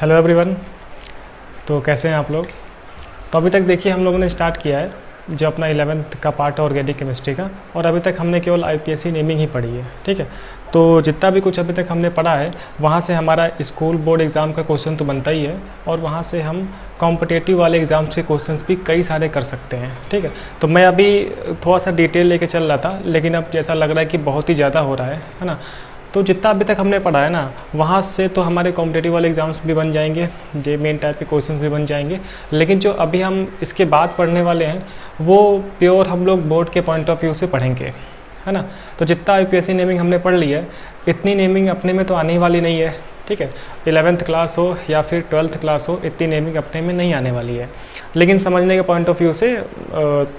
Hello everyone. तो कैसे हैं आप लोग। तो अभी तक देखिए हम लोगों ने स्टार्ट किया है जो अपना 11th का पार्ट है ऑर्गेनिक केमिस्ट्री का, और अभी तक हमने केवल आईपीएससी नेमिंग ही पढ़ी है। ठीक है, तो जितना भी कुछ अभी तक हमने पढ़ा है वहाँ से हमारा स्कूल बोर्ड एग्ज़ाम का क्वेश्चन तो बनता ही है, और वहाँ से हम कॉम्पिटेटिव वाले एग्ज़ाम्स के क्वेश्चंस भी कई सारे कर सकते हैं। ठीक है, तो मैं अभी थोड़ा सा डिटेल लेके चल रहा था, लेकिन अब जैसा लग रहा है कि बहुत ही ज़्यादा हो रहा है ना। तो जितना अभी तक हमने पढ़ा है ना, वहाँ से तो हमारे कॉम्पिटेटिव वाले एग्ज़ाम्स भी बन जाएंगे, जे मेन टाइप के क्वेश्चंस भी बन जाएंगे। लेकिन जो अभी हम इसके बाद पढ़ने वाले हैं वो प्योर हम लोग बोर्ड के पॉइंट ऑफ व्यू से पढ़ेंगे, है ना। तो जितना आईपीएससी नेमिंग हमने पढ़ ली है, इतनी नेमिंग अपने में तो आने वाली नहीं है। ठीक है, 11th क्लास हो या फिर 12th क्लास हो, इतनी नेमिंग अपने में नहीं आने वाली है। लेकिन समझने के पॉइंट ऑफ व्यू से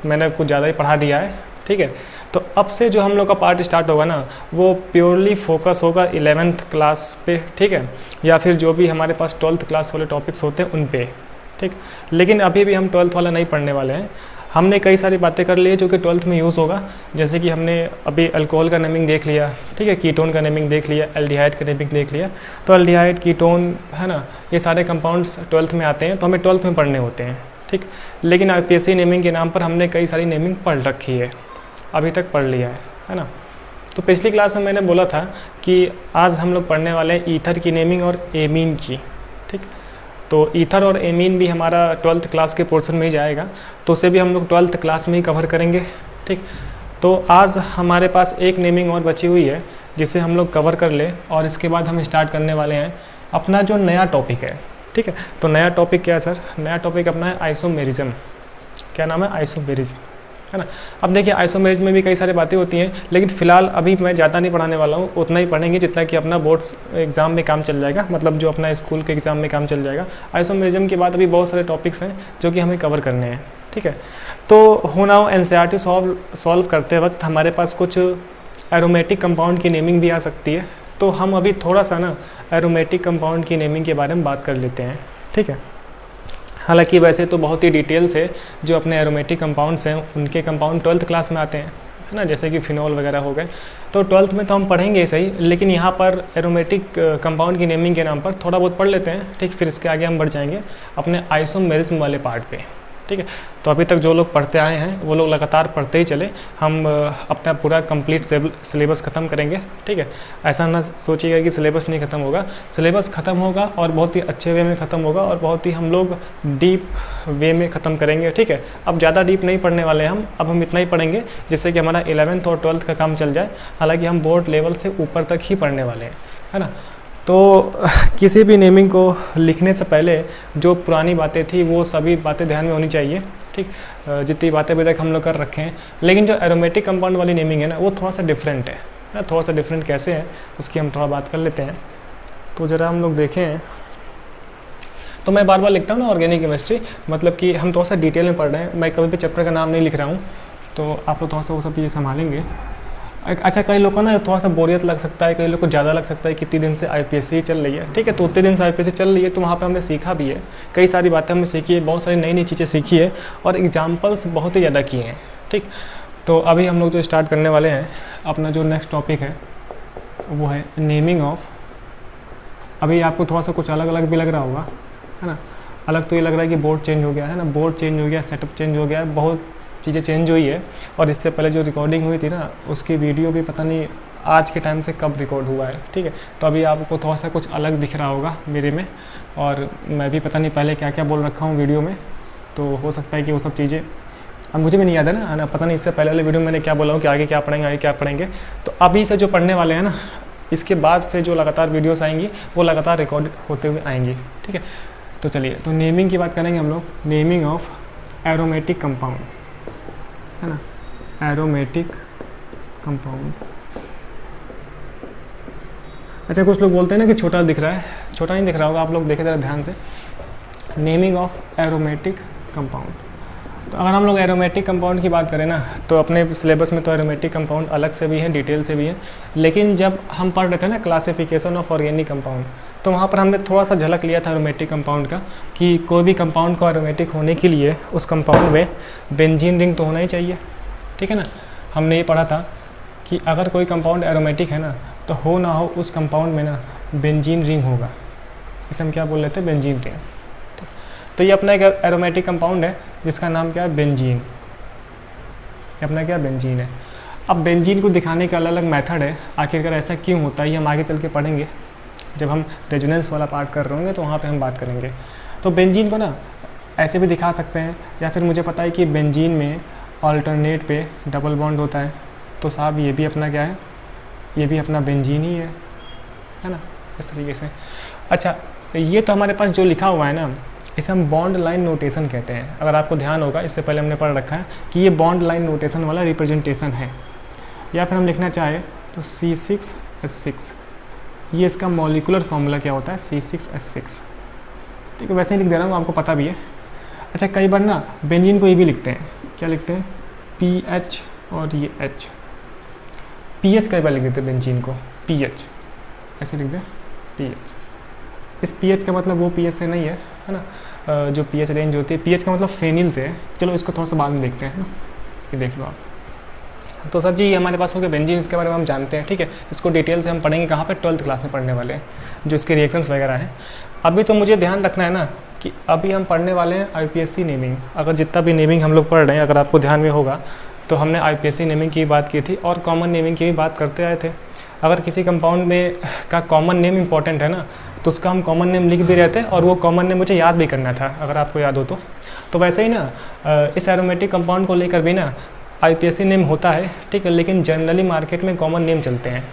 मैंने कुछ ज़्यादा ही पढ़ा दिया है। ठीक है, तो अब से जो हम लोग का पार्ट स्टार्ट होगा ना, वो प्योरली फोकस होगा 11th क्लास पे। ठीक है, या फिर जो भी हमारे पास 12th क्लास वाले टॉपिक्स होते हैं उन पे। ठीक, लेकिन अभी भी हम 12th वाला नहीं पढ़ने वाले हैं। हमने कई सारी बातें कर ली है जो कि 12th में यूज़ होगा, जैसे कि हमने अभी अल्कोहल का नेमिंग देख लिया, ठीक है, कीटोन का नेमिंग देख लिया, एल्डिहाइड का नेमिंग देख लिया। तो एल्डिहाइड, कीटोन, है ना, ये सारे कंपाउंड्स 12th में आते हैं, तो हमें 12th में पढ़ने होते हैं। ठीक, लेकिन आईपीएससी नेमिंग के नाम पर हमने कई सारी नेमिंग पढ़ रखी है, अभी तक पढ़ लिया है ना। तो पिछली क्लास में मैंने बोला था कि आज हम लोग पढ़ने वाले हैं ईथर की नेमिंग और एमीन की। ठीक, तो ईथर और एमीन भी हमारा 12th क्लास के पोर्शन में ही जाएगा, तो उसे भी हम लोग 12th क्लास में ही कवर करेंगे। ठीक, तो आज हमारे पास एक नेमिंग और बची हुई है जिसे हम लोग कवर कर ले, और इसके बाद हम स्टार्ट करने वाले हैं अपना जो नया टॉपिक है। ठीक है, तो नया टॉपिक क्या है सर? नया टॉपिक अपना है आइसोमेरिज्म। क्या नाम है? आइसोमेरिज्म, है ना। अब देखिए आइसोमेरिज्म में भी कई सारी बातें होती हैं, लेकिन फिलहाल अभी मैं ज़्यादा नहीं पढ़ाने वाला हूँ, उतना ही पढ़ेंगे जितना कि अपना बोर्ड्स एग्ज़ाम में काम चल जाएगा, मतलब जो अपना स्कूल के एग्ज़ाम में काम चल जाएगा। आइसोमेरिज्म के बाद अभी बहुत सारे टॉपिक्स हैं जो कि हमें कवर करने हैं। ठीक है, तो होना एनसीईआरटी सॉल्व करते वक्त हमारे पास कुछ एरोमेटिक कंपाउंड की नेमिंग भी आ सकती है, तो हम अभी थोड़ा सा ना एरोमेटिक कंपाउंड की नेमिंग के बारे में बात कर लेते हैं। ठीक है, हालांकि वैसे तो बहुत ही डिटेल से जो अपने एरोमेटिक कंपाउंड्स हैं उनके कंपाउंड 12th क्लास में आते हैं, है ना, जैसे कि फिनॉल वगैरह हो गए, तो 12th में तो हम पढ़ेंगे सही, लेकिन यहाँ पर एरोमेटिक कंपाउंड की नेमिंग के नाम पर थोड़ा बहुत पढ़ लेते हैं। ठीक, फिर इसके आगे हम बढ़ जाएंगे अपने आइसोमेरिज्म वाले पार्ट पे। ठीक है, तो अभी तक जो लोग पढ़ते आए हैं वो लोग लगातार पढ़ते ही चले, हम अपना पूरा कंप्लीट सिलेबस ख़त्म करेंगे। ठीक है, ऐसा ना सोचिएगा कि सिलेबस नहीं ख़त्म होगा, सिलेबस ख़त्म होगा और बहुत ही अच्छे वे में ख़त्म होगा, और बहुत ही हम लोग डीप वे में ख़त्म करेंगे। ठीक है, अब ज़्यादा डीप नहीं पढ़ने वाले हम, अब हम इतना ही पढ़ेंगे जिससे कि हमारा 11th और 12th का काम चल जाए। हालाँकि हम बोर्ड लेवल से ऊपर तक ही पढ़ने वाले हैं, है ना। तो किसी भी नेमिंग को लिखने से पहले जो पुरानी बातें थी वो सभी बातें ध्यान में होनी चाहिए। ठीक, जितनी बातें अभी तक हम लोग कर रखे हैं, लेकिन जो एरोमेटिक कंपाउंड वाली नेमिंग है ना, वो थोड़ा सा डिफरेंट है ना। थोड़ा सा डिफरेंट कैसे है उसकी हम थोड़ा बात कर लेते हैं। तो ज़रा हम लोग देखें, तो मैं बार बार लिखता हूँ ना ऑर्गेनिक केमिस्ट्री, मतलब कि हम थोड़ा सा डिटेल में पढ़ रहे हैं, मैं कभी भी चैप्टर का नाम नहीं लिख रहा हूँ, तो आप लोग थोड़ा सा वो सब चीज़ें संभालेंगे। अच्छा, कई लोग को ना थोड़ा सा बोरियत लग सकता है, कई लोग को ज़्यादा लग सकता है, कितनी दिन से आईपीएससी चल रही है। ठीक है, तो उतने दिन से आईपीएससी चल रही है, तो वहाँ पे हमने सीखा भी है, कई सारी बातें हमने सीखी है, बहुत सारी नई नई चीज़ें सीखी है, और एग्जाम्पल्स बहुत ही ज़्यादा किए हैं। ठीक, तो अभी हम लोग जो स्टार्ट करने वाले हैं, अपना जो नेक्स्ट टॉपिक है वो है नेमिंग ऑफ। अभी आपको थोड़ा सा कुछ अलग अलग भी लग रहा होगा, है ना। अलग तो ये लग रहा है कि बोर्ड चेंज हो गया है ना, बोर्ड चेंज हो गया, सेटअप चेंज हो गया, बहुत चीज़ें चेंज हुई है। और इससे पहले जो रिकॉर्डिंग हुई थी ना, उसकी वीडियो भी पता नहीं आज के टाइम से कब रिकॉर्ड हुआ है। ठीक है, तो अभी आपको थोड़ा सा कुछ अलग दिख रहा होगा मेरे में, और मैं भी पता नहीं पहले क्या क्या बोल रखा हूँ वीडियो में, तो हो सकता है कि वो सब चीज़ें अब मुझे भी नहीं याद है ना, पता नहीं इससे पहले वाले वीडियो में मैंने क्या बोला हूँ कि आगे क्या पढ़ेंगे, आगे क्या पढ़ेंगे। तो अभी से जो पढ़ने वाले हैं ना, इसके बाद से जो लगातार वीडियोस आएंगी वो लगातार रिकॉर्ड होते हुए आएंगी। ठीक है, तो चलिए, तो नेमिंग की बात करेंगे हम लोग, नेमिंग ऑफ एरोमेटिक कंपाउंड, है ना, एरोमेटिक कंपाउंड। अच्छा, कुछ लोग बोलते हैं ना कि छोटा दिख रहा है, छोटा नहीं दिख रहा होगा, आप लोग देखें ज़रा ध्यान से। नेमिंग ऑफ एरोमेटिक कंपाउंड, तो अगर हम लोग एरोमेटिक कंपाउंड की बात करें ना, तो अपने सिलेबस में तो एरोमेटिक कंपाउंड अलग से भी हैं, डिटेल से भी हैं, लेकिन जब हम पढ़ रहे थे ना क्लासिफिकेशन ऑफ ऑर्गेनिक कंपाउंड, तो वहाँ पर हमने थोड़ा सा झलक लिया था एरोमेटिक कंपाउंड का, कि कोई भी कंपाउंड को एरोमेटिक होने के लिए उस कंपाउंड में बेंजीन रिंग तो होना ही चाहिए। ठीक है ना, हमने ये पढ़ा था कि अगर कोई कंपाउंड एरोमेटिक है ना, तो हो ना हो उस कंपाउंड में ना बेंजीन रिंग होगा। इसे हम क्या बोल लेते हैं, बेंजीन रिंग। तो ये अपना एक एरोमेटिक कंपाउंड है जिसका नाम क्या है, बेंजीन। ये अपना क्या बेंजीन है। अब बेंजीन को दिखाने का अलग अलग मेथड है, आखिरकार ऐसा क्यों होता है ये हम आगे चल के पढ़ेंगे, जब हम रेजोनेंस वाला पार्ट कर रहे होंगे तो वहाँ पे हम बात करेंगे। तो बेंजीन को ना ऐसे भी दिखा सकते हैं, या फिर मुझे पता है कि बेंजीन में अल्टरनेट पे डबल बॉन्ड होता है, तो साहब ये भी अपना क्या है, ये भी अपना बेंजीन ही है ना, इस तरीके से। अच्छा, ये तो हमारे पास जो लिखा हुआ है ना, इसे हम बॉन्ड लाइन नोटेशन कहते हैं। अगर आपको ध्यान होगा, इससे पहले हमने पढ़ रखा है कि ये बॉन्ड लाइन नोटेशन वाला रिप्रेजेंटेशन है। या फिर हम लिखना चाहें तो C6H6, ये इसका मॉलिकुलर फॉर्मूला क्या होता है, C6H6। ठीक है, वैसे ही लिख दे रहा हूँ, आपको पता भी है। अच्छा, कई बार ना बेंजीन को ये भी लिखते हैं, क्या लिखते हैं, PH और ये H, PH कई बार लिख देते हैं बेंजीन को, PH ऐसे लिख दें, PH। इस PH का मतलब वो PH से नहीं है ना, जो PH रेंज होती है, PH का मतलब फेनिल से है। चलो इसको थोड़ा सा बाद में देखते हैं ना, ये देख लो आप। तो सर जी, ये हमारे पास हो गया बेंजीन, इसके बारे में हम जानते हैं। ठीक है, इसको डिटेल से हम पढ़ेंगे कहाँ पे, 12th क्लास में पढ़ने वाले हैं, जो इसके रिएक्शंस वगैरह हैं। अभी तो मुझे ध्यान रखना है ना कि अभी हम पढ़ने वाले हैं IPSC नेमिंग। अगर जितना भी नेमिंग हम लोग पढ़ रहे हैं, अगर आपको ध्यान में होगा तो हमने IPSC नेमिंग की बात की थी और कॉमन नेमिंग की भी बात करते आए थे। अगर किसी कंपाउंड में का कॉमन नेम इंपॉर्टेंट है ना, तो उसका हम कॉमन नेम लिख भी रहते हैं, और वो कॉमन नेम मुझे याद भी करना था, अगर आपको याद हो तो वैसे ही ना इस एरोमेटिक कंपाउंड को लेकर भी ना IPSC नेम होता है। ठीक है, लेकिन जनरली मार्केट में कॉमन नेम चलते हैं।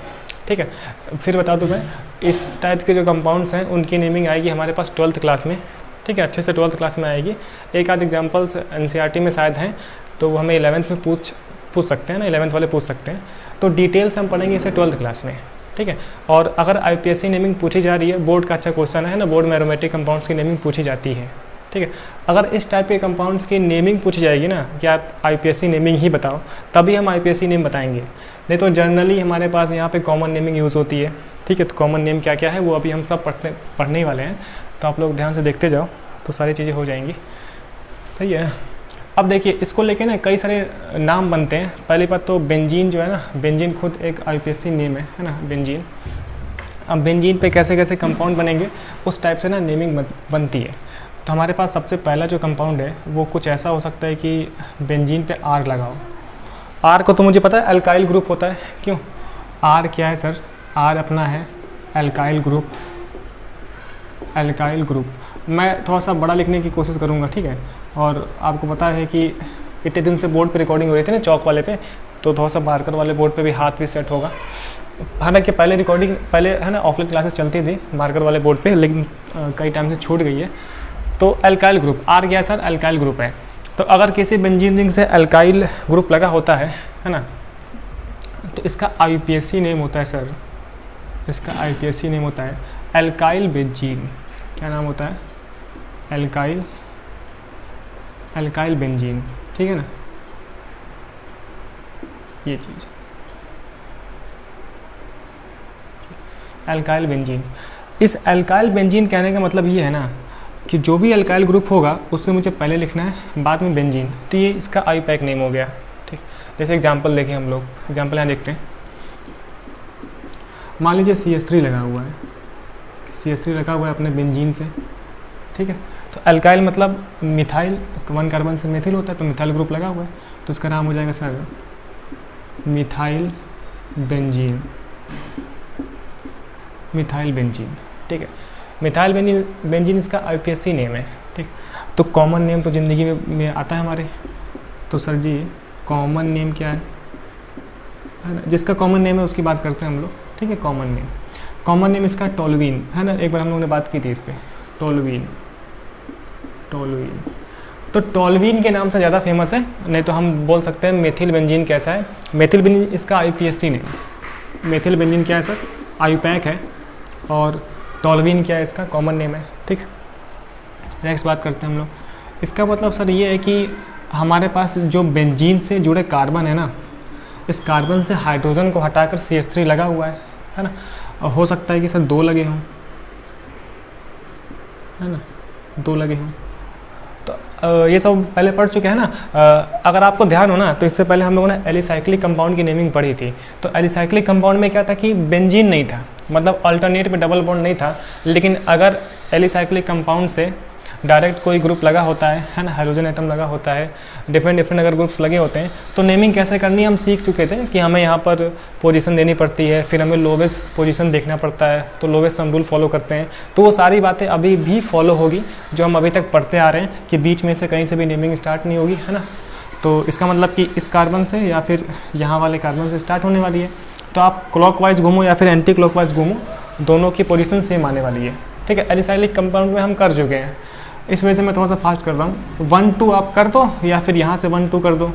ठीक है, फिर बता दूँ मैं, इस टाइप के जो कंपाउंड्स हैं उनकी नेमिंग आएगी हमारे पास 12th क्लास में। ठीक है, अच्छे से 12th क्लास में आएगी। एक आध एग्जाम्पल्स NCERT में शायद हैं, तो वो हमें 11th में पूछ सकते हैं ना, 11th वाले पूछ सकते हैं। तो डिटेल्स हम पढ़ेंगे इसे 12th क्लास में। ठीक है, और अगर IPSC नेमिंग पूछी जा रही है, बोर्ड का अच्छा क्वेश्चन है ना, बोर्ड में एरोमेटिक कंपाउंड्स की नेमिंग पूछी जाती है। ठीक है, अगर इस टाइप के कंपाउंड्स की नेमिंग पूछी जाएगी ना कि आप IPSC नेमिंग ही बताओ, तभी हम IPSC नेम बताएंगे, नहीं तो जनरली हमारे पास यहाँ पे कॉमन नेमिंग यूज़ होती है। ठीक है, तो कॉमन नेम क्या क्या है वो अभी हम सब पढ़ने ही वाले हैं, तो आप लोग ध्यान से देखते जाओ तो सारी चीज़ें हो जाएंगी। सही है। अब देखिए, इसको लेके ना कई सारे नाम बनते हैं। पहली बात तो बेंजीन जो है ना, बेंजीन खुद एक IPSC नेम है ना, बेंजीन। अब बेंजीन पे कैसे कैसे कंपाउंड बनेंगे, उस टाइप से ना नेमिंग बनती है। तो हमारे पास सबसे पहला जो कंपाउंड है वो कुछ ऐसा हो सकता है कि बेंजीन पे R लगाओ। R को तो मुझे पता है अल्काइल ग्रुप होता है। क्यों, R क्या है सर, R अपना है अल्काइल ग्रुप। अल्काइल ग्रुप मैं थोड़ा सा बड़ा लिखने की कोशिश करूँगा। ठीक है, और आपको पता है कि इतने दिन से बोर्ड पे रिकॉर्डिंग हो रही थी ना, चौक वाले पे, तो थोड़ा सा मार्कर वाले बोर्ड पे भी हाथ भी सेट होगा। हालांकि पहले रिकॉर्डिंग पहले है ना ऑफलाइन क्लासेस चलती थी मार्कर वाले बोर्ड पे, लेकिन कई टाइम से छूट गई है। तो अल्काइल ग्रुप, R क्या है सर, अल्काइल ग्रुप है। तो अगर किसी बेंजीन रिंग से अल्काइल ग्रुप लगा होता है ना, तो इसका IPSC नेम होता है सर, इसका IPSC नेम होता है अल्काइल बेंजीन। क्या नाम होता है, अल्काइल बेंजीन। ठीक है ना, ये चीज़ अल्काइल बेंजीन। इस अल्काइल बेंजीन कहने का मतलब ये है ना कि जो भी अल्काइल ग्रुप होगा उससे मुझे पहले लिखना है, बाद में बेंजीन, तो ये इसका IUPAC नेम हो गया। ठीक, जैसे एग्जांपल देखें हम लोग, एग्जांपल यहाँ देखते हैं। मान लीजिए CH3 लगा हुआ है, CH3 लगा हुआ है अपने बेंजीन से। ठीक है, तो अल्काइल मतलब मिथाइल, 1 कार्बन से मेथिल होता है, तो मिथाइल ग्रुप लगा हुआ है, तो इसका नाम हो जाएगा sir methyl benzene. Methyl benzene. ठीक है, मिथाइल बेंजीन इसका IPSC नेम है। ठीक, तो कॉमन नेम तो ज़िंदगी में आता है हमारे, तो सर जी कॉमन नेम क्या है ना, जिसका कॉमन नेम है उसकी बात करते हैं हम लोग। ठीक है, कॉमन नेम इसका टोल्यूइन है ना, एक बार हम लोगों ने बात की थी इस पर, टोल्यूइन। तो टोल्यूइन के नाम से ज़्यादा फेमस है, नहीं तो हम बोल सकते हैं मेथिल बेंजीन। कैसा है मेथिल बेंजीन, इसका IPSC नेम। मेथिल बेंजीन क्या है सर, IUPAC है, और टोल्यूइन क्या है, इसका कॉमन नेम है। ठीक, नेक्स्ट बात करते हैं हम लोग। इसका मतलब सर ये है कि हमारे पास जो बेंजीन से जुड़े कार्बन है ना, इस कार्बन से हाइड्रोजन को हटाकर CH3 लगा हुआ है ना, और हो सकता है कि सर 2 लगे हों, है ना, 2 लगे हों। तो ये सब पहले पढ़ चुके हैं ना। अगर आपको ध्यान हो ना, तो इससे पहले हम लोगों ने एलिसाइक्लिक कंपाउंड की नेमिंग पढ़ी थी। तो एलिसाइक्लिक कंपाउंड में क्या था कि बेंजीन नहीं था, मतलब अल्टरनेट पे डबल बॉन्ड नहीं था, लेकिन अगर एलिसाइक्लिक कंपाउंड से डायरेक्ट कोई ग्रुप लगा होता है ना, हाइड्रोजन एटम लगा होता है, डिफरेंट अगर ग्रुप्स लगे होते हैं तो नेमिंग कैसे करनी है हम सीख चुके थे कि हमें यहाँ पर पोजीशन देनी पड़ती है, फिर हमें लोवेस्ट पोजीशन देखना पड़ता है, तो लोवेस्ट सम रूल फॉलो करते हैं। तो वो सारी बातें अभी भी फॉलो होगी जो हम अभी तक पढ़ते आ रहे हैं कि बीच में से कहीं से भी नेमिंग स्टार्ट नहीं होगी, है ना। तो इसका मतलब कि इस कार्बन से या फिर यहाँ वाले कार्बन से स्टार्ट होने वाली है। तो आप क्लॉकवाइज घूमो या फिर एंटी क्लॉकवाइज घूमो, दोनों की पोजीशन सेम आने वाली है, ठीक है। एलिसाइक्लिक कंपाउंड में हम कर चुके हैं, इस वजह से मैं थोड़ा सा फास्ट कर रहा हूँ। 1 2 आप कर दो या फिर यहाँ से 1 2 कर दो,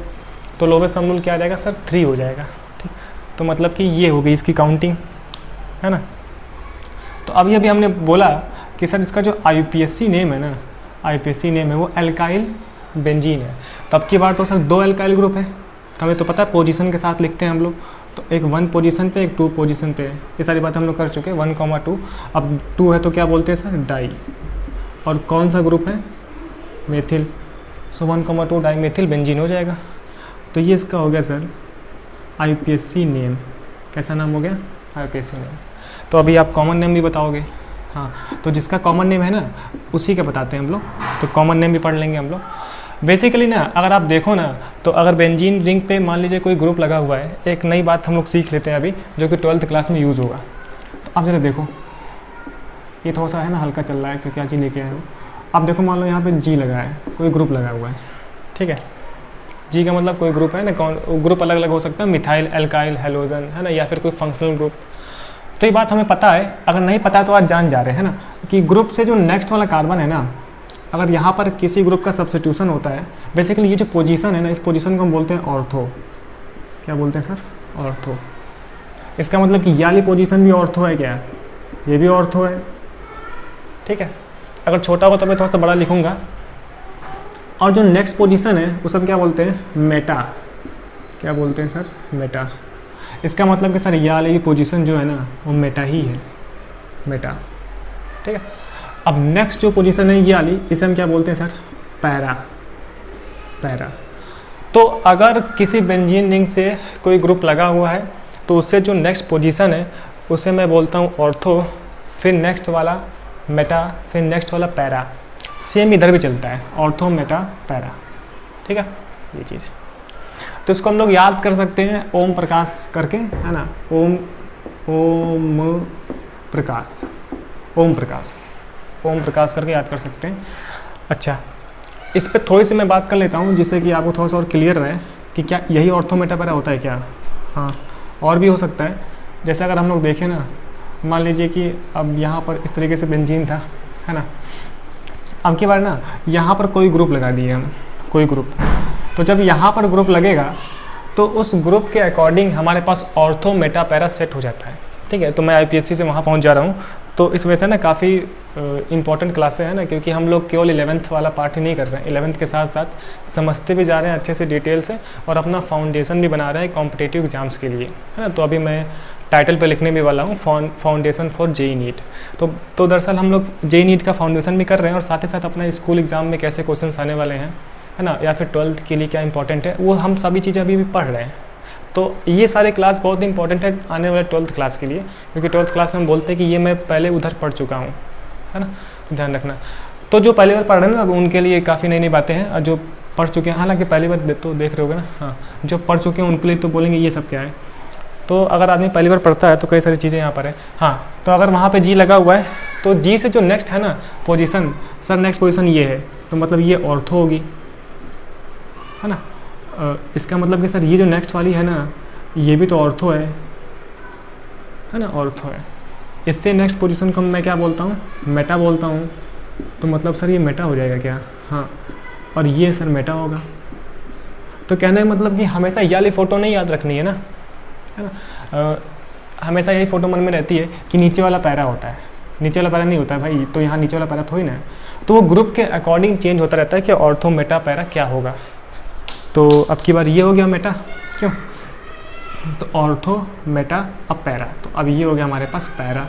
तो लोवेस्ट सम रूल क्या आ जाएगा सर 3 हो जाएगा, ठीक। तो मतलब कि ये होगी इसकी काउंटिंग, है ना। तो अभी हमने बोला कि सर इसका जो IUPAC नेम है ना, IUPAC नेम है वो एल्काइल बेंजीन है। तो अब की बार तो सर 2 एल्काइल ग्रुप है, हमें तो पता है पोजीशन के साथ लिखते हैं हम लोग, तो एक 1 पोजीशन पे एक 2 पोजीशन पे है, ये सारी बातें हम लोग कर चुके हैं 1, 2। अब 2 है तो क्या बोलते हैं सर डाई, और कौन सा ग्रुप है मेथिल, सो 1, 2 डाई मेथिल बेंजीन हो जाएगा। तो ये इसका हो गया सर IUPAC नेम, कैसा नाम हो गया IUPAC नेम। तो अभी आप कॉमन नेम भी बताओगे, हाँ, तो जिसका कॉमन नेम है ना उसी का बताते हैं हम लोग, तो कॉमन नेम भी पढ़ लेंगे हम लोग। बेसिकली ना अगर आप देखो ना तो अगर बेंजीन रिंग पे मान लीजिए कोई ग्रुप लगा हुआ है, एक नई बात हम लोग सीख लेते हैं अभी जो कि 12th क्लास में यूज़ होगा। तो आप ज़रा देखो, ये थोड़ा सा है ना हल्का चल रहा है क्योंकि क्या चीज़ लेके आए हो। अब देखो मान लो यहाँ पे G लगा है, कोई ग्रुप लगा हुआ है, ठीक है। G का मतलब कोई ग्रुप है ना, कौन ग्रुप अलग अलग हो सकता है, मिथाइल, एल्काइल, हेलोजन, है ना, या फिर कोई फंक्शनल ग्रुप। तो ये बात हमें पता है, अगर नहीं पता है तो आज जान जा रहे हैं ना कि ग्रुप से जो नेक्स्ट वाला कार्बन है ना, अगर यहाँ पर किसी ग्रुप का सब्स्टिट्यूशन होता है, बेसिकली ये जो पोजीशन है ना, इस पोजीशन को हम बोलते हैं ऑर्थो। क्या बोलते हैं सर ऑर्थो। इसका मतलब कि ये वाली पोजीशन भी ऑर्थो है क्या, ये भी ऑर्थो है, ठीक है। अगर छोटा हो तो मैं थोड़ा सा बड़ा लिखूंगा। और जो नेक्स्ट पोजीशन है उसे हम क्या बोलते हैं मेटा। क्या बोलते हैं सर मेटा। इसका मतलब कि सर ये वाली पोजीशन जो है ना वो मेटा ही है, मेटा, ठीक है। अब नेक्स्ट जो पोजीशन है ये वाली, इसे हम क्या बोलते हैं सर पैरा, पैरा। तो अगर किसी बेंजीन रिंग से कोई ग्रुप लगा हुआ है तो उससे जो नेक्स्ट पोजीशन है उसे मैं बोलता हूँ ऑर्थो, फिर नेक्स्ट वाला मेटा, फिर नेक्स्ट वाला पैरा। सेम इधर भी चलता है ऑर्थो मेटा पैरा, ठीक है ये चीज़। तो इसको हम लोग याद कर सकते हैं ओम प्रकाश करके, है ना, ओम प्रकाश, ओम प्रकाश, ओम प्रकाश करके याद कर सकते हैं। अच्छा, इस पे थोड़ी सी मैं बात कर लेता हूँ जिससे कि आपको थोड़ा सा और क्लियर रहे कि क्या यही ऑर्थो मेटा पैरा होता है क्या। हाँ, और भी हो सकता है। जैसे अगर हम लोग देखें ना, मान लीजिए कि अब यहाँ पर इस तरीके से बेंजीन था, है ना, अब की बार ना यहाँ पर कोई ग्रुप लगा दिए हम, कोई ग्रुप। तो जब यहाँ पर ग्रुप लगेगा तो उस ग्रुप के अकॉर्डिंग हमारे पास ऑर्थो मेटा पैरा सेट हो जाता है, ठीक है। तो मैं IPSC से वहाँ पहुँच जा रहा हूँ, तो इस वजह से ना काफ़ी इंपॉर्टेंट क्लासें हैं ना, क्योंकि हम लोग केवल 11th वाला पार्ट ही नहीं कर रहे हैं, 11th के साथ साथ समझते भी जा रहे हैं अच्छे से डिटेल से, और अपना फाउंडेशन भी बना रहे हैं कॉम्पिटिटिव एग्जाम्स के लिए, है ना। तो अभी मैं टाइटल पे लिखने भी वाला हूँ फाउंडेशन फॉर JEE नीट। तो दरअसल हम लोग JEE नीट का फाउंडेशन भी कर रहे हैं, और साथ ही साथ अपना स्कूल एग्ज़ाम में कैसे क्वेश्चन आने वाले हैं, है ना, या फिर 12th के लिए क्या इंपॉर्टेंट है, वो हम सभी चीज़ें अभी भी पढ़ रहे हैं। तो ये सारे क्लास बहुत इंपॉर्टेंट है आने वाले 12th क्लास के लिए, क्योंकि 12th क्लास में हम बोलते हैं कि ये मैं पहले उधर पढ़ चुका हूँ, है ना, तो ध्यान रखना। तो जो पहली बार पढ़ रहे हैं ना उनके लिए काफ़ी नई नई बातें हैं, और जो पढ़ चुके हैं, हालांकि पहली बार तो देख रहे होगे ना, हाँ, जो पढ़ चुके हैं उनके लिए तो बोलेंगे ये सब क्या है। तो अगर आदमी पहली बार पढ़ता है तो कई सारी चीज़ें यहाँ पर है। हाँ, तो अगर वहाँ पे G लगा हुआ है तो G से जो नेक्स्ट है ना पोजीशन, सर नेक्स्ट पोजीशन ये है, तो मतलब ये ऑर्थो होगी, है ना। इसका मतलब कि सर ये जो नेक्स्ट वाली है ना ये भी तो ऑर्थो है ना, ऑर्थो है। इससे नेक्स्ट पोजीशन को मैं क्या बोलता हूँ मेटा बोलता हूँ, तो मतलब सर ये मेटा हो जाएगा क्या, हाँ, और ये सर मेटा होगा। तो कहने का मतलब कि हमेशा ये वाली फ़ोटो नहीं याद रखनी है ना, है ना। हमेशा यही फ़ोटो मन में रहती है कि नीचे वाला पैरा होता है, नीचे वाला पैरा नहीं होता है भाई, तो यहाँ नीचे वाला पैरा थोड़ी ना है। तो वो ग्रुप के अकॉर्डिंग चेंज होता रहता है कि ऑर्थो मेटा पैरा क्या होगा। तो अब की बार ये हो गया मेटा, क्यों, तो ऑर्थो मेटा अब पैरा, तो अब ये हो गया हमारे पास पैरा,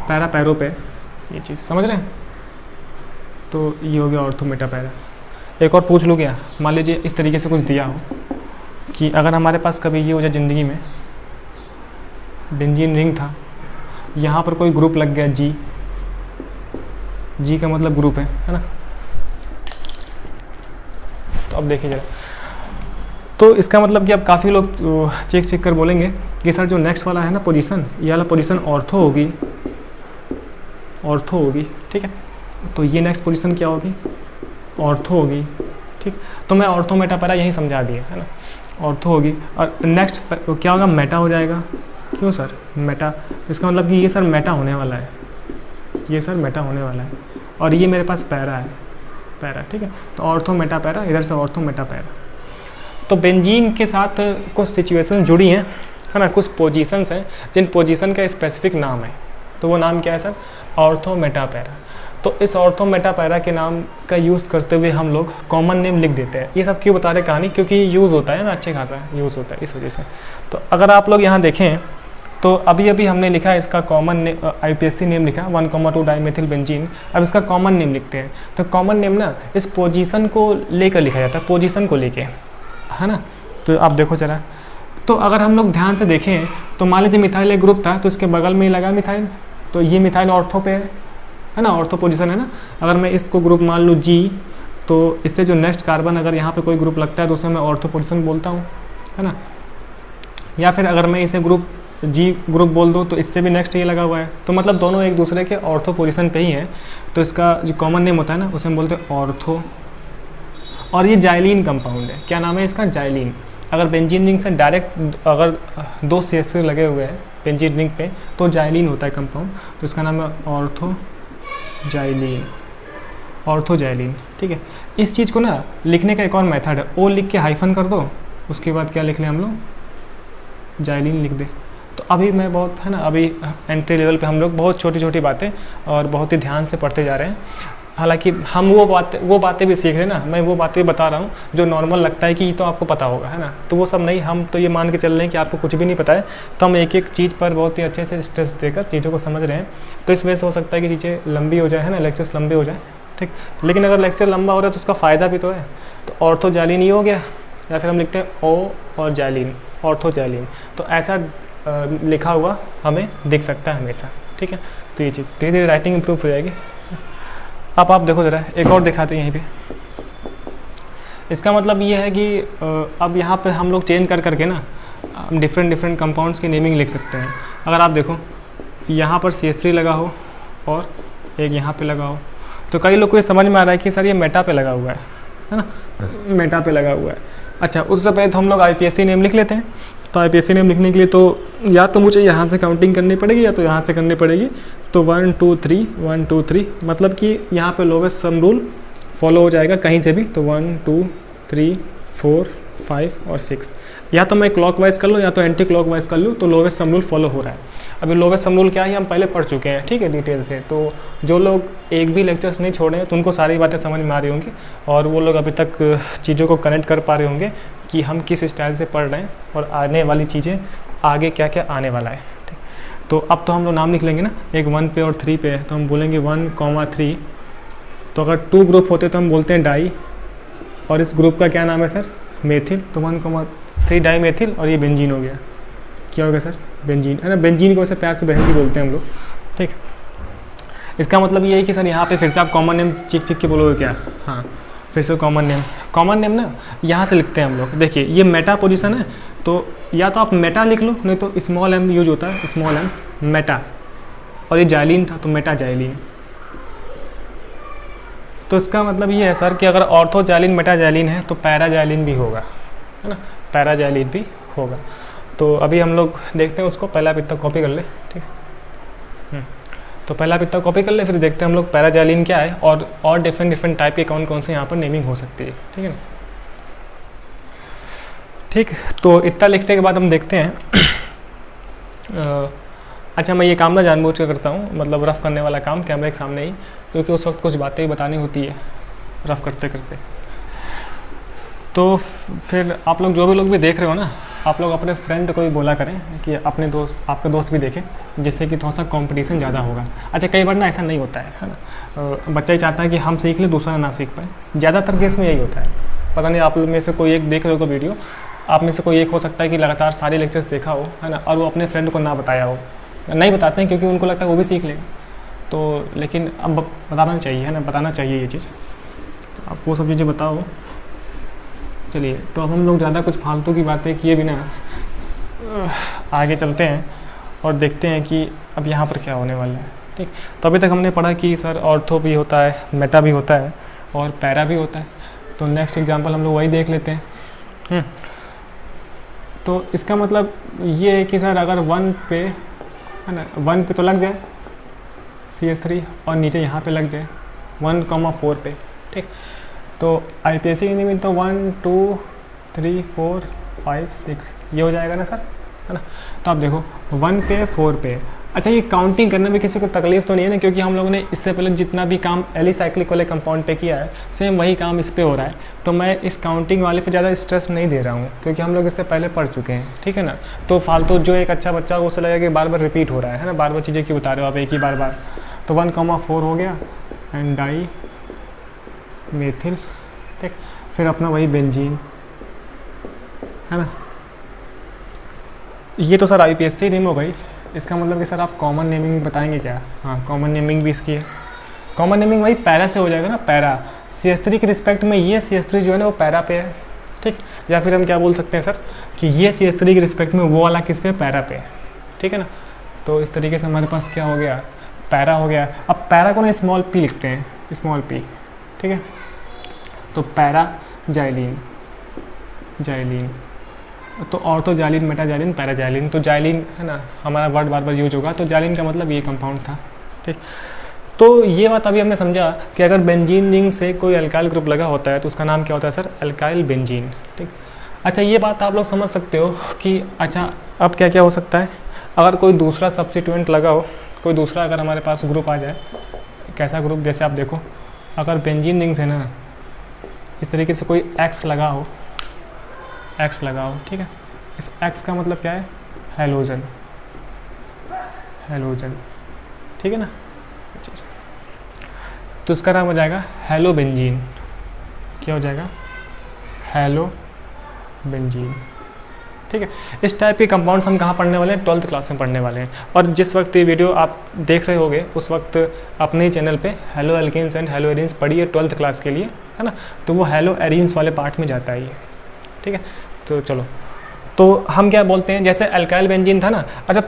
पैरा पैरों पे, ये चीज़ समझ रहे हैं। तो ये हो गया ऑर्थो मेटा पैरा। एक और पूछ लूँ क्या, मान लीजिए इस तरीके से कुछ दिया हो कि अगर हमारे पास कभी ये हो जाए ज़िंदगी में, बेंजीन रिंग था, यहाँ पर कोई ग्रुप लग गया G, जी का मतलब ग्रुप है ना। तो अब देखिए जरा, तो इसका मतलब कि अब काफ़ी लोग चेक कर बोलेंगे कि सर जो नेक्स्ट वाला है ना पोजीशन, ये वाला पोजीशन ऑर्थो होगी, ऑर्थो होगी, ठीक है। तो ये नेक्स्ट पोजीशन क्या होगी, ऑर्थो होगी, ठीक। तो मैं ऑर्थो मेटा पैरा यही समझा दिया है ना, ऑर्थो होगी। और नेक्स्ट क्या होगा, मेटा हो जाएगा। क्यों सर मेटा, इसका मतलब कि ये सर मेटा होने वाला है, ये सर मेटा होने वाला है, और ये मेरे पास पैरा है, पैरा, ठीक है। तो ऑर्थो मेटा पैरा, इधर से ऑर्थो मेटा पैरा। तो बेंजीन के साथ कुछ सिचुएशन जुड़ी हैं है ना, कुछ पोजीशंस हैं जिन पोजीशन का स्पेसिफिक नाम है। तो वो नाम क्या है सर, ऑर्थो मेटा पैरा। तो इस ऑर्थो मेटा पैरा के नाम का यूज़ करते हुए हम लोग कॉमन नेम लिख देते हैं। ये सब क्यों बता रहे कहानी, क्योंकि यूज़ होता है ना, अच्छे खासा यूज़ होता है इस वजह से। तो अगर आप लोग यहाँ देखें तो अभी अभी हमने लिखा है इसका कॉमन नेम, IPSC नेम लिखा 1,2 डाइमेथिल बेंजीन। अब इसका कॉमन नेम लिखते हैं। तो कॉमन नेम ना इस पोजीशन को लेकर लिखा जाता है, पोजीशन को लेके, है ना। तो आप देखो जरा, तो अगर हम लोग ध्यान से देखें तो मान लीजिए मिथाइल एक ग्रुप था, तो इसके बगल में ही लगा मिथाइल, तो ये मिथाइल ऑर्थो पे है ना, ऑर्थो पोजीशन है ना। अगर मैं इसको ग्रुप मान लूँ G, तो इससे जो नेक्स्ट कार्बन अगर यहाँ पे कोई ग्रुप लगता है तो उसे मैं ऑर्थो पोजीशन बोलता हूँ, है ना। या फिर अगर मैं इसे ग्रुप G ग्रुप बोल दूँ तो इससे भी नेक्स्ट ये लगा हुआ है, तो मतलब दोनों एक दूसरे के ऑर्थो पोजीशन पे ही है। तो इसका जो कॉमन नेम होता है ना उसे हम बोलते हैं ऑर्थो। और ये जाइलीन कंपाउंड है, क्या नाम है इसका, जाइलीन। अगर बेंजीन रिंग से डायरेक्ट अगर 2 CH3 लगे हुए हैं बेंजीन रिंग पे तो जाइलीन होता है कंपाउंड, तो इसका नाम है ऑर्थो जाइलीन, ऑर्थो जाइलीन, ठीक है। इस चीज़ को ना लिखने का एक और मेथड है, ओ लिख के हाइफन कर दो, उसके बाद क्या लिख लें हम लोग, जाइलीन लिख दे। तो अभी मैं बहुत है ना, अभी एंट्री लेवल पे हम लोग बहुत छोटी छोटी बातें और बहुत ही ध्यान से पढ़ते जा रहे हैं। हालांकि हम वो बातें भी सीख रहे हैं ना, मैं वो बातें बता रहा हूँ जो नॉर्मल लगता है कि ये तो आपको पता होगा, है ना। तो वो सब नहीं, हम तो ये मान के चल रहे हैं कि आपको कुछ भी नहीं पता है, तो हम एक एक चीज़ पर बहुत ही अच्छे से स्ट्रेस देकर चीज़ों को समझ रहे हैं। तो इस वजह से हो सकता है कि चीज़ें लंबी हो जाए, है ना, लेक्चर्स लंबे हो जाए, ठीक। लेकिन अगर लेक्चर लंबा हो रहा है तो उसका फ़ायदा भी तो है। तो ऑर्थो जाइलीन ही हो गया, या फिर हम लिखते हैं ओ और जाइलीन, ऑर्थो जाइलीन। तो ऐसा लिखा हुआ हमें दिख सकता है हमेशा, ठीक है। तो ये चीज़ धीरे धीरे राइटिंग इंप्रूव हो जाएगी। अब आप देखो ज़रा, एक और दिखाते हैं यहीं पे। इसका मतलब ये है कि अब यहाँ पे हम लोग चेंज कर करके ना डिफरेंट कंपाउंड्स की नेमिंग लिख सकते हैं। अगर आप देखो यहाँ पर CH3 लगा हो और एक यहाँ पे लगा हो, तो कई लोग को ये समझ में आ रहा है कि सर ये मेटा पे लगा हुआ है ना, मेटा पे लगा हुआ है। अच्छा, उससे पहले तो हम लोग IPSC नेम लिख लेते हैं। तो IPSC नेम लिखने के लिए तो या तो मुझे यहाँ से काउंटिंग करनी पड़ेगी या तो यहाँ से करनी पड़ेगी। तो 1 2 3 1 2 3, मतलब कि यहाँ पे लोवेस्ट सम रूल फॉलो हो जाएगा कहीं से भी। तो 1 2 3 4 5 और 6, या तो मैं क्लॉकवाइज कर लूँ या तो एंटी क्लॉकवाइज कर लूँ, तो लोवेस्ट सम रूल फॉलो हो रहा है। अभी लोवेस्ट सम रूल क्या है हम पहले पढ़ चुके हैं, ठीक है, डिटेल से। तो जो लोग एक भी लेक्चर्स नहीं छोड़े हैं तो उनको सारी बातें समझ में आ रही होंगी, और वो लोग अभी तक चीज़ों को कनेक्ट कर पा रहे होंगे कि हम किस स्टाइल से पढ़ रहे हैं और आने वाली चीज़ें आगे क्या क्या आने वाला है, ठीक। तो अब तो हम लोग नाम लिख लेंगे ना, एक 1 पे और 3 पे है, तो हम बोलेंगे 1,3। तो अगर 2 ग्रुप होते तो हम बोलते हैं डाई, और इस ग्रुप का क्या नाम है सर, मेथिल। तो 1,3 डाई मेथिल, और ये बेंजीन हो गया। क्या हो गया सर, बेंजीन, है ना। बेंजीन को वैसे प्यार से बहन भी बोलते हैं हम लोग, ठीक। इसका मतलब ये है कि सर यहाँ पे फिर से आप कॉमन नेम चिक के बोलोगे क्या, हाँ, फिर से कॉमन नेम ना यहाँ से लिखते हैं हम लोग। देखिए ये मेटा पोजीशन है, तो या तो आप मेटा लिख लो, नहीं तो स्मॉल m यूज होता है, स्मॉल m मेटा। और ये जाइलीन था तो मेटा जाइलीन। तो इसका मतलब ये है सर कि अगर ऑर्थो जाइलीन मेटा जाइलीन है तो पैरा जाइलीन भी होगा, है ना, पैरा जाइलीन भी होगा। तो अभी हम लोग देखते हैं उसको, पहला पित्ता कॉपी कर ले, ठीक है। तो पहला पित्ता कॉपी कर ले, फिर देखते हैं हम लोग पैरा जाइलीन क्या है और डिफरेंट टाइप के कौन कौन से यहाँ पर नेमिंग हो सकती है, ठीक है ना। ठीक, तो इतना लिखने के बाद हम देखते हैं अच्छा, मैं ये काम ना जानबूझ कर करता हूँ, मतलब रफ़ करने वाला काम कैमरे के सामने ही, क्योंकि उस वक्त कुछ बातें ही बतानी होती है रफ़ करते करते। तो फिर आप लोग जो भी लोग भी देख रहे हो ना, आप लोग अपने फ्रेंड को भी बोला करें कि अपने दोस्त, आपके दोस्त भी देखें, जिससे कि थोड़ा सा कंपटीशन ज़्यादा होगा। अच्छा, कई बार ना ऐसा नहीं होता है ना, बच्चा ही चाहता है कि हम सीख लें, दूसरा ना सीख पाए। ज़्यादातर केस में यही होता है। पता नहीं आप लोग में से कोई एक देख रहे हो वीडियो, आप में से कोई एक हो सकता है कि लगातार सारे लेक्चर्स देखा हो, है ना, और वो अपने फ्रेंड को ना बताया हो। नहीं बताते हैं क्योंकि उनको लगता है वो भी सीख लेगा, तो लेकिन अब बताना चाहिए है ना, बताना चाहिए ये चीज़, तो आप वो सब चीज़ें बताओ। चलिए, तो अब हम लोग ज़्यादा कुछ फालतू की बातें किए बिना आगे चलते हैं और देखते हैं कि अब यहाँ पर क्या होने वाला है। ठीक, तो अभी तक हमने पढ़ा कि सर ऑर्थो भी होता है, मेटा भी होता है और पैरा भी होता है। तो नेक्स्ट एग्जांपल हम लोग वही देख लेते हैं। तो इसका मतलब ये है कि सर अगर 1 पे है ना, 1 पे तो लग जाए CS3 और नीचे यहाँ पे लग जाए 1,4 पे। ठीक, तो IPSC हिंदी में तो 1 2 3 4 5 6 ये हो जाएगा ना सर, है ना। तो आप देखो 1 पे 4 पे, अच्छा ये काउंटिंग करने में किसी को तकलीफ तो नहीं है ना, क्योंकि हम लोगों ने इससे पहले जितना भी काम एलिसाइक्लिक वाले कंपाउंड पे किया है सेम वही काम इस पे हो रहा है। तो मैं इस काउंटिंग वाले पे ज़्यादा स्ट्रेस नहीं दे रहा हूँ, क्योंकि हम लोग इससे पहले पढ़ चुके हैं। ठीक है ना, तो फालतू जो एक अच्छा बच्चा उसे लगेगा कि बार बार रिपीट हो रहा है ना, बार बार चीज़ें क्यों बता रहे हो आप एक ही बार। तो 1,4 हो गया एंड डाई मेथिल। ठीक, फिर अपना वही बेंजीन है ना। ये तो सर IPSC नेम हो गई। इसका मतलब कि सर आप कॉमन नेमिंग बताएंगे क्या? हाँ, कॉमन नेमिंग भी इसकी है। कॉमन नेमिंग वही पैरा से हो जाएगा ना, पैरा CS3 के रिस्पेक्ट में ये CS3 जो है ना वो पैरा पे है। ठीक, या फिर हम क्या बोल सकते हैं सर कि ये CS3 के रिस्पेक्ट में वो वाला किस पे, पैरा पे। ठीक है ना, तो इस तरीके से हमारे पास क्या हो गया, पैरा हो गया। अब पैरा को ना स्मॉल p लिखते हैं, स्मॉल p। ठीक है, तो पैरा जाइलिन, जाइलिन तो ऑर्थोजाइलिन, मेटाजाइलिन, पैराजाइलिन। तो जाइलिन है ना हमारा वर्ड बार बार यूज होगा, तो जाइलिन का मतलब ये कंपाउंड था। ठीक, तो ये बात अभी हमने समझा कि अगर बेंजीन रिंग से कोई अल्काइल ग्रुप लगा होता है तो उसका नाम क्या होता है सर, अल्काइल बेंजीन। ठीक, अच्छा ये बात आप लोग समझ सकते हो कि अच्छा अब क्या क्या हो सकता है अगर कोई दूसरा सब्स्टिट्यूएंट लगा हो, कोई दूसरा अगर हमारे पास ग्रुप आ जाए। कैसा ग्रुप, जैसे आप देखो अगर बेंजीन रिंग्स है ना इस तरीके से कोई X लगा हो, X लगाओ। ठीक है, इस X का मतलब क्या है, हैलोजन, हैलोजन। ठीक है ना, तो इसका नाम हो जाएगा हेलो बेंजीन। क्या हो जाएगा, हेलो बेंजीन। ठीक है, इस टाइप के कंपाउंड्स हम कहाँ पढ़ने वाले हैं, 12th क्लास में पढ़ने वाले हैं। और जिस वक्त ये वीडियो आप देख रहे होगे उस वक्त अपने ही चैनल पे haloalkanes and haloarenes पढ़िए 12th क्लास के लिए, है ना। तो वो हेलो एरीन्स वाले पार्ट में जाता है ये। ठीक है, तो चलो, तो हम क्या बोलते हैं, जैसे अल्काइल बेंजीन था ना। अच्छा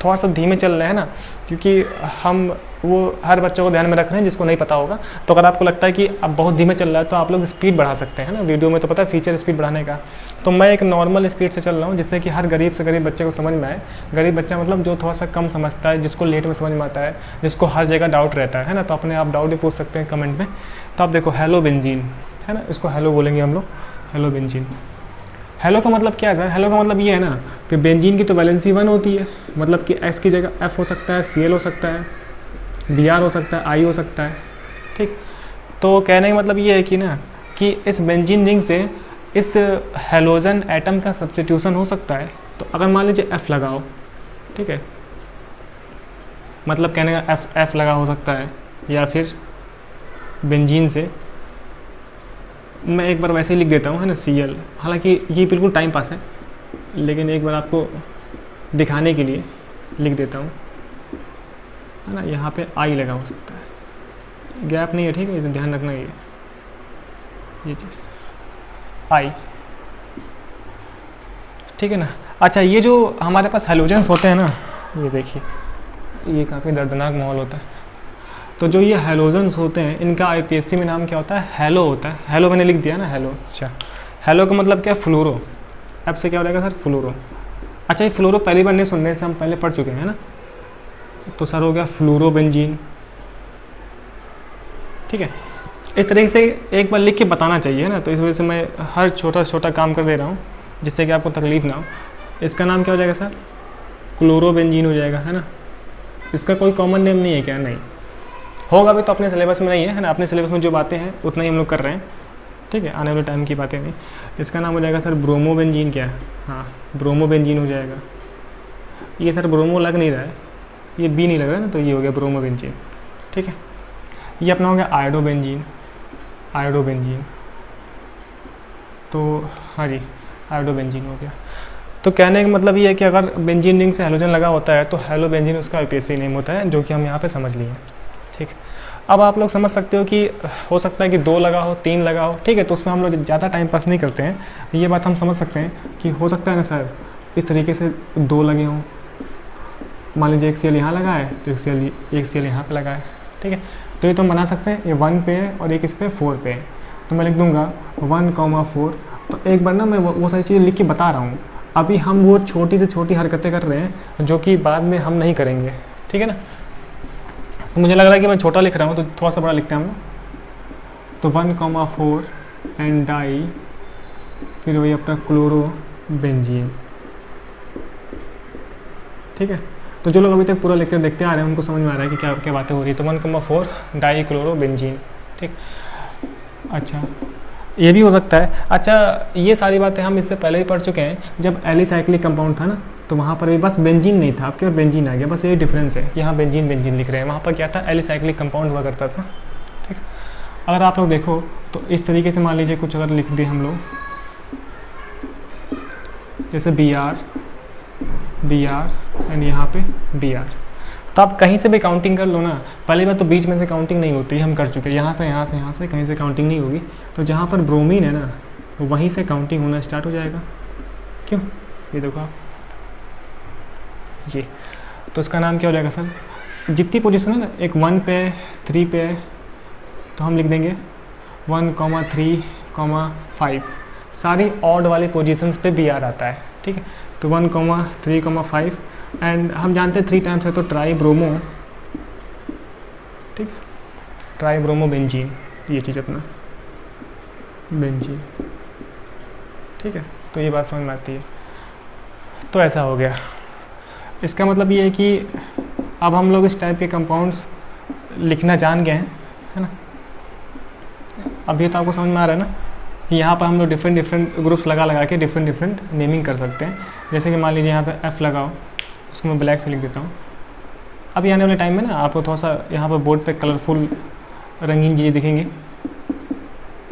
थोड़ा सा धीमे चल रहे हैं ना, क्योंकि हम वो हर बच्चों को ध्यान में रख रहे हैं जिसको नहीं पता होगा। तो अगर आपको लगता है कि अब बहुत धीमे चल रहा है तो आप लोग स्पीड बढ़ा सकते हैं ना, वीडियो में तो पता है फीचर स्पीड बढ़ाने का। तो मैं एक नॉर्मल स्पीड से चल रहा हूँ जिससे कि हर गरीब से गरीब बच्चे को समझ में आए। गरीब बच्चा मतलब जो थोड़ा सा कम समझता है, जिसको लेट में समझ में आता है, जिसको हर जगह डाउट रहता है ना, तो अपने आप डाउट भी पूछ सकते हैं कमेंट में। तो आप देखो हेलो बेंजीन है ना, इसको हेलो बोलेंगे हम लोग, हेलो बेंजीन। हेलो का मतलब क्या है सर, हेलो का मतलब ये है ना कि बेंजीन की तो वैलेंसी 1 होती है, मतलब कि S की जगह F हो सकता है, Cl हो सकता है, Br हो सकता है, I हो सकता है। ठीक, तो कहने का मतलब ये है कि ना कि इस बेंजीन रिंग से इस हेलोजन एटम का सब्स्टिट्यूशन हो सकता है। तो अगर मान लीजिए F लगाओ, ठीक है, मतलब कहने का F लगा हो सकता है, या फिर बेंजीन से मैं एक बार वैसे ही लिख देता हूँ है ना Cl। हालांकि ये बिल्कुल टाइम पास है, लेकिन एक बार आपको दिखाने के लिए लिख देता हूँ, है ना। यहाँ पे I लगा हो सकता है, गैप नहीं है, ठीक है, ध्यान रखना ये चीज़ I। ठीक है ना। अच्छा ये जो हमारे पास हेलोजेंस होते हैं ना, ये देखिए ये काफ़ी दर्दनाक माहौल होता है। तो जो ये हेलोजेंस होते हैं इनका IPSC में नाम क्या होता है, हेलो होता है। हेलो मैंने लिख दिया ना, हेलो। अच्छा हेलो का मतलब क्या है, फ्लोरो। अब से क्या हो जाएगा सर, फ्लोरो। अच्छा ये फ्लोरो पहली बार नहीं सुनने से, हम पहले पढ़ चुके हैं ना। तो सर हो गया फ्लोरोबेंजीन। ठीक है, इस तरीके से एक बार लिख के बताना चाहिए ना, तो इस वजह से मैं हर छोटा छोटा काम कर दे रहा हूँ जिससे कि आपको तकलीफ ना हो। इसका नाम क्या हो जाएगा सर, क्लोरोबेंजीन हो जाएगा, है ना। इसका कोई कॉमन नेम नहीं है क्या, नहीं होगा भी तो अपने सिलेबस में नहीं है ना। अपने सिलेबस में जो बातें हैं उतना ही हम लोग कर रहे हैं। ठीक है, आने वाले टाइम की बातें नहीं। इसका नाम हो जाएगा सर ब्रोमोबेंजीन। क्या है, हाँ ब्रोमोबेंजीन हो जाएगा। ये सर ब्रोमो लग नहीं रहा है, ये बी नहीं लग रहा है ना, तो ये हो गया ब्रोमोबेंजीन। ठीक है, ये अपना हो गया आयोडोबेंजीन, आयोडोबेंजीन। तो हाँ जी आयोडोबेंजीन हो गया। तो कहने का मतलब ये है कि अगर बेंजीन रिंग से हेलोजन लगा होता है तो हेलो बेंजीन उसका आईपीएससी नेम होता है, जो कि हम यहाँ पे समझ लिए। ठीक, अब आप लोग समझ सकते हो कि हो सकता है कि 2 लगा हो, 3 लगा हो, ठीक है, तो उसमें हम लोग ज़्यादा टाइम पास नहीं करते हैं। ये बात हम समझ सकते हैं कि हो सकता है ना सर इस तरीके से 2 लगे हों, मान लीजिए एक सेल यहाँ लगा है तो एक सेल यहाँ पे लगा है, ठीक है, तो ये तो हम बना सकते हैं, ये 1 पे है और एक इस पे 4 पे है, तो मैं लिख दूंगा 1,4। तो एक बार ना मैं वो सारी चीज़ें लिख के बता रहा हूँ, अभी हम वो छोटी से छोटी हरकतें कर रहे हैं जो कि बाद में हम नहीं करेंगे, ठीक है ना। तो मुझे लग रहा है कि मैं छोटा लिख रहा हूँ, तो थोड़ा सा बड़ा लिखते हैं हम लोग। तो 1,4 एंड डाई, फिर वही अपना क्लोरो बेंजीन, ठीक है। तो जो लोग अभी तक पूरा लेक्चर देखते आ रहे हैं उनको समझ में आ रहा है कि क्या क्या बातें हो रही है। तो 1,4 डाई क्लोरो बेंजीन, ठीक। अच्छा, ये भी हो सकता है। अच्छा, ये सारी बातें हम इससे पहले ही पढ़ चुके हैं, जब एलिसाइक्लिक कंपाउंड था ना, तो वहाँ पर भी बस बेंजीन नहीं था, आपके और बेंजीन आ गया, बस ये डिफरेंस है कि यहाँ बेंजीन बेंजीन लिख रहे हैं, वहाँ पर क्या था, एलिसाइक्लिक कंपाउंड हुआ करता था, ठीक। अगर आप लोग देखो तो इस तरीके से मान लीजिए कुछ अगर लिख दें हम लोग, जैसे बी आर एंड यहाँ पे बी आर, तो आप कहीं से भी काउंटिंग कर लो ना। पहली बात तो बीच में से काउंटिंग नहीं होती, हम कर चुके हैं, यहाँ से कहीं से काउंटिंग नहीं होगी। तो जहाँ पर ब्रोमीन है ना वहीं से काउंटिंग होना स्टार्ट हो जाएगा। क्यों, ये देखो आप, ये तो इसका नाम क्या हो जाएगा सर, जितनी पोजीशन है ना, एक 1 पे 3 पे, तो हम लिख देंगे 1,3,5, सारी ऑड वाली पोजीशंस पे बी आर आता है, ठीक है। तो 1,3,5 एंड हम जानते हैं 3 टाइम्स है तो ट्राई ब्रोमो, ठीक, ट्राई ब्रोमो बेंजीन, ये चीज़ अपना बेंजीन, ठीक है। तो ये बात समझ में आती है। तो ऐसा हो गया, इसका मतलब ये है कि अब हम लोग इस टाइप के कंपाउंड्स लिखना जान गए हैं, है ना। अब ये तो आपको समझ में आ रहा है ना कि यहाँ पर हम लोग डिफरेंट ग्रुप्स लगा के डिफरेंट नेमिंग कर सकते हैं। जैसे कि मान लीजिए यहाँ पे एफ़ लगाओ, उसको मैं ब्लैक से लिख देता हूँ। अभी आने वाले टाइम में ना आपको थोड़ा सा यहाँ पर बोर्ड पे कलरफुल रंगीन चीज़ें दिखेंगी।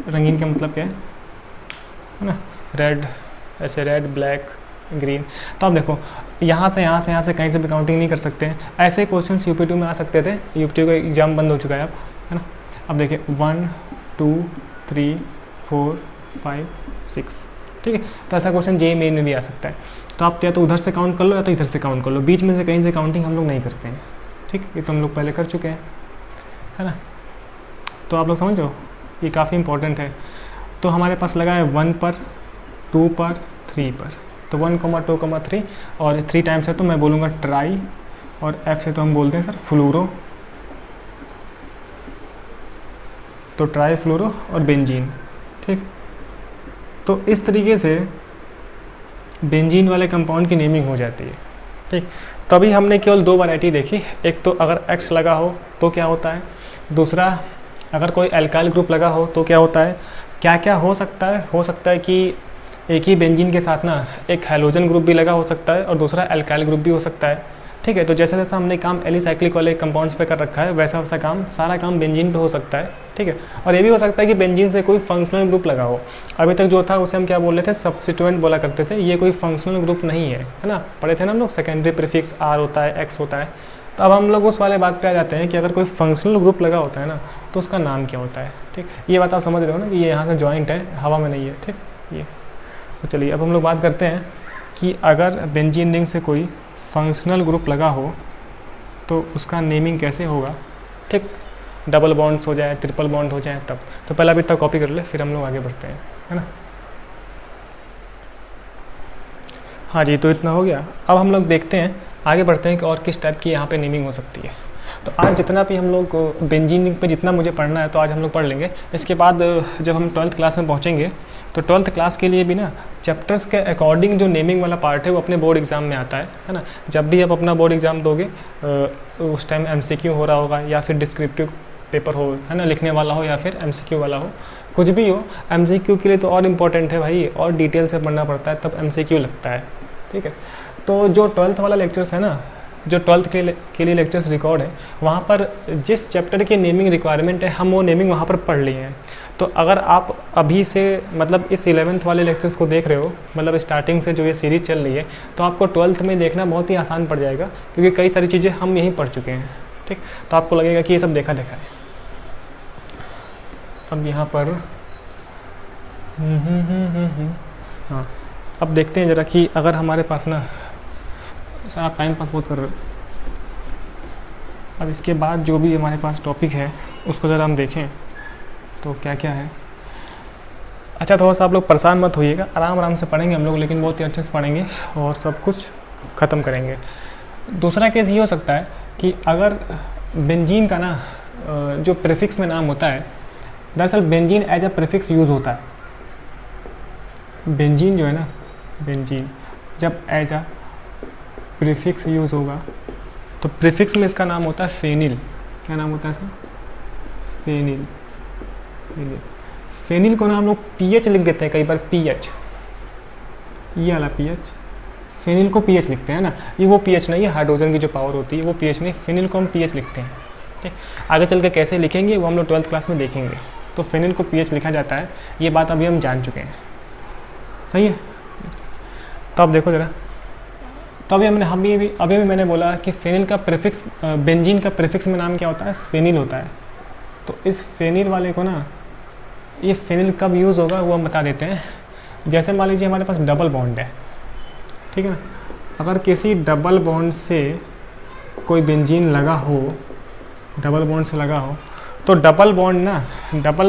रंगीन का मतलब क्या है ना, रेड, ऐसे रेड ब्लैक ग्रीन। तो आप देखो यहाँ से कहीं से भी काउंटिंग नहीं कर सकते हैं। ऐसे क्वेश्चंस यूपी 2 में आ सकते थे, यूपी 2 का एग्ज़ाम बंद हो चुका है अब, है ना। अब देखिए 1 2 3 4 5 6, ठीक है। तो ऐसा क्वेश्चन जे मेन में भी आ सकता है। तो आप या तो उधर से काउंट कर लो या तो इधर से काउंट कर लो, बीच में से कहीं से काउंटिंग हम लोग नहीं करते हैं, ठीक। ये तो हम लोग पहले कर चुके हैं, है ना। तो आप लोग समझ लो ये काफ़ी इंपॉर्टेंट है। तो हमारे पास लगा है 1 पर 2 पर 3 पर, तो 1,2,3 और 3 टाइम्स है तो मैं बोलूँगा ट्राई, और एफ से तो हम बोलते हैं सर फ्लोरो, तो ट्राई फ्लोरो और बेंजीन, ठीक। तो इस तरीके से बेंजीन वाले कंपाउंड की नेमिंग हो जाती है, ठीक। तभी हमने केवल 2 वैरायटी देखी, एक तो अगर X लगा हो तो क्या होता है, दूसरा अगर कोई एल्काइल ग्रुप लगा हो तो क्या होता है। क्या क्या हो सकता है कि एक ही बेंजीन के साथ ना एक हैलोजन ग्रुप भी लगा हो सकता है और दूसरा एल्काइल ग्रुप भी हो सकता है, ठीक है। तो जैसा जैसा हमने काम एलिसाइक्लिक वाले कंपाउंड्स पे कर रखा है वैसा वैसा काम सारा काम बेंजीन पे हो सकता है, ठीक है। और ये भी हो सकता है कि बेंजीन से कोई फंक्शनल ग्रुप लगा हो। अभी तक जो था उसे हम क्या बोल रहे थे, सब्स्टिट्यूएंट बोला करते थे, ये कोई फंक्शनल ग्रुप नहीं है, है ना। पढ़े थे ना हम लोग, सेकेंडरी प्रीफिक्स आर होता है, एक्स होता है। तो अब हम लोग उस वाले बात पे आ जाते हैं कि अगर कोई फंक्शनल ग्रुप लगा होता है ना तो उसका नाम क्या होता है, ठीक। ये बात आप समझ रहे हो ना कि ये यहाँ से जॉइंट है, हवा में नहीं है, ठीक। ये तो चलिए अब हम लोग बात करते हैं कि अगर बेंजीन रिंग से कोई फंक्शनल ग्रुप लगा हो तो उसका नेमिंग कैसे होगा, ठीक। डबल बॉन्ड्स हो जाए, ट्रिपल बॉन्ड हो जाए तब। तो पहला भी इतना कॉपी कर ले, फिर हम लोग आगे बढ़ते हैं, है ना। हाँ जी, तो इतना हो गया। अब हम लोग देखते हैं, आगे बढ़ते हैं कि और किस टाइप की यहाँ पे नेमिंग हो सकती है। तो आज जितना भी हम लोग बेंजीन रिंग पे जितना मुझे पढ़ना है तो आज हम लोग पढ़ लेंगे। इसके बाद जब हम 12th क्लास में पहुँचेंगे तो 12th क्लास के लिए भी ना चैप्टर्स के अकॉर्डिंग जो नेमिंग वाला पार्ट है वो अपने बोर्ड एग्ज़ाम में आता है ना। जब भी आप अपना बोर्ड एग्ज़ाम दोगे उस टाइम MCQ हो रहा होगा या फिर डिस्क्रिप्टिव पेपर हो, है ना, लिखने वाला हो या फिर MCQ वाला हो, कुछ भी हो। MCQ के लिए तो और इम्पोर्टेंट है भाई, और डिटेल से पढ़ना पड़ता है तब MCQ लगता है, ठीक है। तो जो 12th वाला लेक्चर्स है ना, जो 12th के लिए लेक्चर्स रिकॉर्ड है वहाँ पर जिस चैप्टर की नेमिंग रिक्वायरमेंट है हम वो नेमिंग वहाँ पर पढ़ लिए हैं। तो अगर आप अभी से मतलब इस 11th वाले लेक्चर्स को देख रहे हो, मतलब स्टार्टिंग से जो ये सीरीज चल रही है, तो आपको 12th में देखना बहुत ही आसान पड़ जाएगा, क्योंकि कई सारी चीज़ें हम यहीं पढ़ चुके हैं। ठीक, तो आपको लगेगा कि ये सब देखा है। अब यहाँ पर हाँ, अब देखते हैं ज़रा कि अगर हमारे पास ना, सर आप टाइम पास बहुत कर रहे हो, अब इसके बाद जो भी हमारे पास टॉपिक है उसको ज़रा हम देखें तो क्या क्या है। अच्छा, थोड़ा सा आप लोग परेशान मत होइएगा, आराम आराम से पढ़ेंगे हम लोग, लेकिन बहुत ही अच्छे से पढ़ेंगे और सब कुछ ख़त्म करेंगे। दूसरा केस ये हो सकता है कि अगर बेंजीन का ना जो प्रीफिक्स में नाम होता है, दरअसल benzene as a prefix use होता है। बेंजीन जो है ना, बेंजीन जब एज अ प्रीफिक्स यूज़ होगा तो प्रीफिक्स में इसका नाम होता है फेनिल। क्या नाम होता है सर? फेनिल। फेनिल, फेनिल को ना हम लोग पीएच लिख देते हैं कई बार, पीएच, ये वाला पीएच, फेनिल को पीएच लिखते हैं ना। ये वो पीएच नहीं है, हाइड्रोजन की जो पावर होती है वो पीएच नहीं, फेनिल को हम पीएच लिखते हैं। ठीक, आगे चल के कैसे लिखेंगे वो हम लोग 12th क्लास में देखेंगे। तो फेनिल को पीएच लिखा जाता है, ये बात अभी हम जान चुके हैं। सही है, तो अब देखो ज़रा, तो अभी मैंने बोला कि फेनिल का प्रीफिक्स, बेंजीन का प्रीफिक्स में नाम क्या होता है? फेनिल होता है। तो इस फेनिल वाले को ना, ये फेनिल कब यूज़ होगा वो हम बता देते हैं। जैसे मान लीजिए हमारे पास डबल बॉन्ड है, ठीक है ना, अगर किसी डबल बॉन्ड से कोई बेंजीन लगा हो, डबल बॉन्ड से लगा हो, तो डबल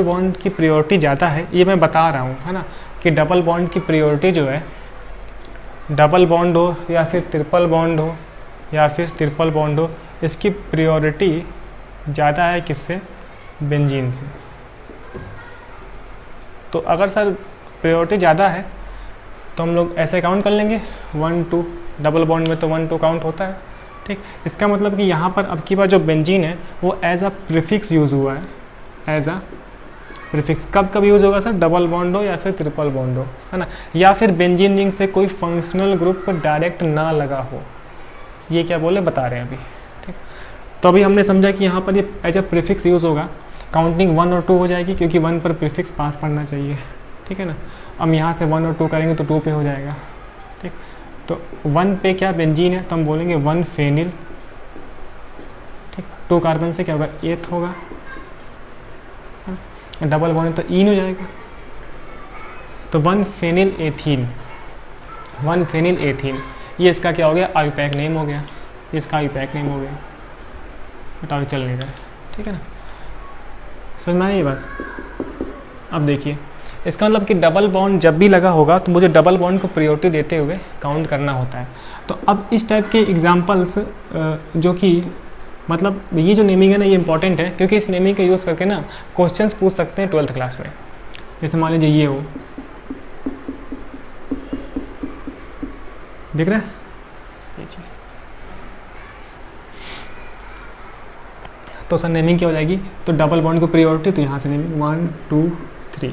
बॉन्ड की प्रायोरिटी ज़्यादा है, ये मैं बता रहा हूँ, है ना, कि डबल बॉन्ड की प्रायोरिटी जो है, डबल बॉन्ड हो या फिर ट्रिपल बॉन्ड हो या फिर ट्रिपल बॉन्ड हो, इसकी प्रायोरिटी ज़्यादा है किससे? बेंजीन से। तो अगर सर प्रायोरिटी ज़्यादा है तो हम लोग ऐसे काउंट कर लेंगे 1 2, डबल बॉन्ड में तो 1 2 काउंट होता है। ठीक, इसका मतलब कि यहाँ पर अब की बार जो बेंजीन है वो एज अ प्रीफिक्स यूज़ हुआ है, एज अ प्रीफिक्स। कब कब यूज़ होगा सर? डबल बॉन्ड हो या फिर ट्रिपल बॉन्ड हो, है ना, या फिर बेंजीन रिंग से कोई फंक्शनल ग्रुप पर डायरेक्ट ना लगा हो। ये क्या बोले बता रहे हैं अभी। ठीक, तो अभी हमने समझा कि यहाँ पर ये एज अ प्रीफिक्स यूज़ होगा, काउंटिंग 1 और 2 हो जाएगी, क्योंकि 1 पर प्रीफिक्स पास पढ़ना चाहिए। ठीक है ना, हम यहाँ से 1 और 2 करेंगे तो 2 पे हो जाएगा। ठीक, तो 1 पे क्या बेंजीन है तो हम बोलेंगे 1 फेनिल। ठीक, 2 कार्बन से क्या होगा? एथ होगा, डबल बॉन्ड तो ईन हो जाएगा, तो 1 फेनिल एथीन, 1 फेनिल एथीन, ये इसका क्या हो गया? आईयूपैक नेम हो गया, इसका आईयूपैक नेम हो गया, हटाओ चल नहीं रहा है। ठीक है ना, समझ में आई ये बात? अब देखिए, इसका मतलब कि डबल बॉन्ड जब भी लगा होगा तो मुझे डबल बॉन्ड को प्रायोरिटी देते हुए काउंट करना होता है। तो अब इस टाइप के एग्जांपल्स जो कि मतलब ये जो नेमिंग है ना, ये इंपॉर्टेंट है, क्योंकि इस नेमिंग का यूज़ करके ना क्वेश्चंस पूछ सकते हैं 12th क्लास में। जैसे मान लीजिए ये हो, दिख रहा है ये चीज़, तो सर नेमिंग क्या हो जाएगी? तो डबल बॉन्ड को प्रायोरिटी, तो यहाँ से नेमिंग 1 2 3,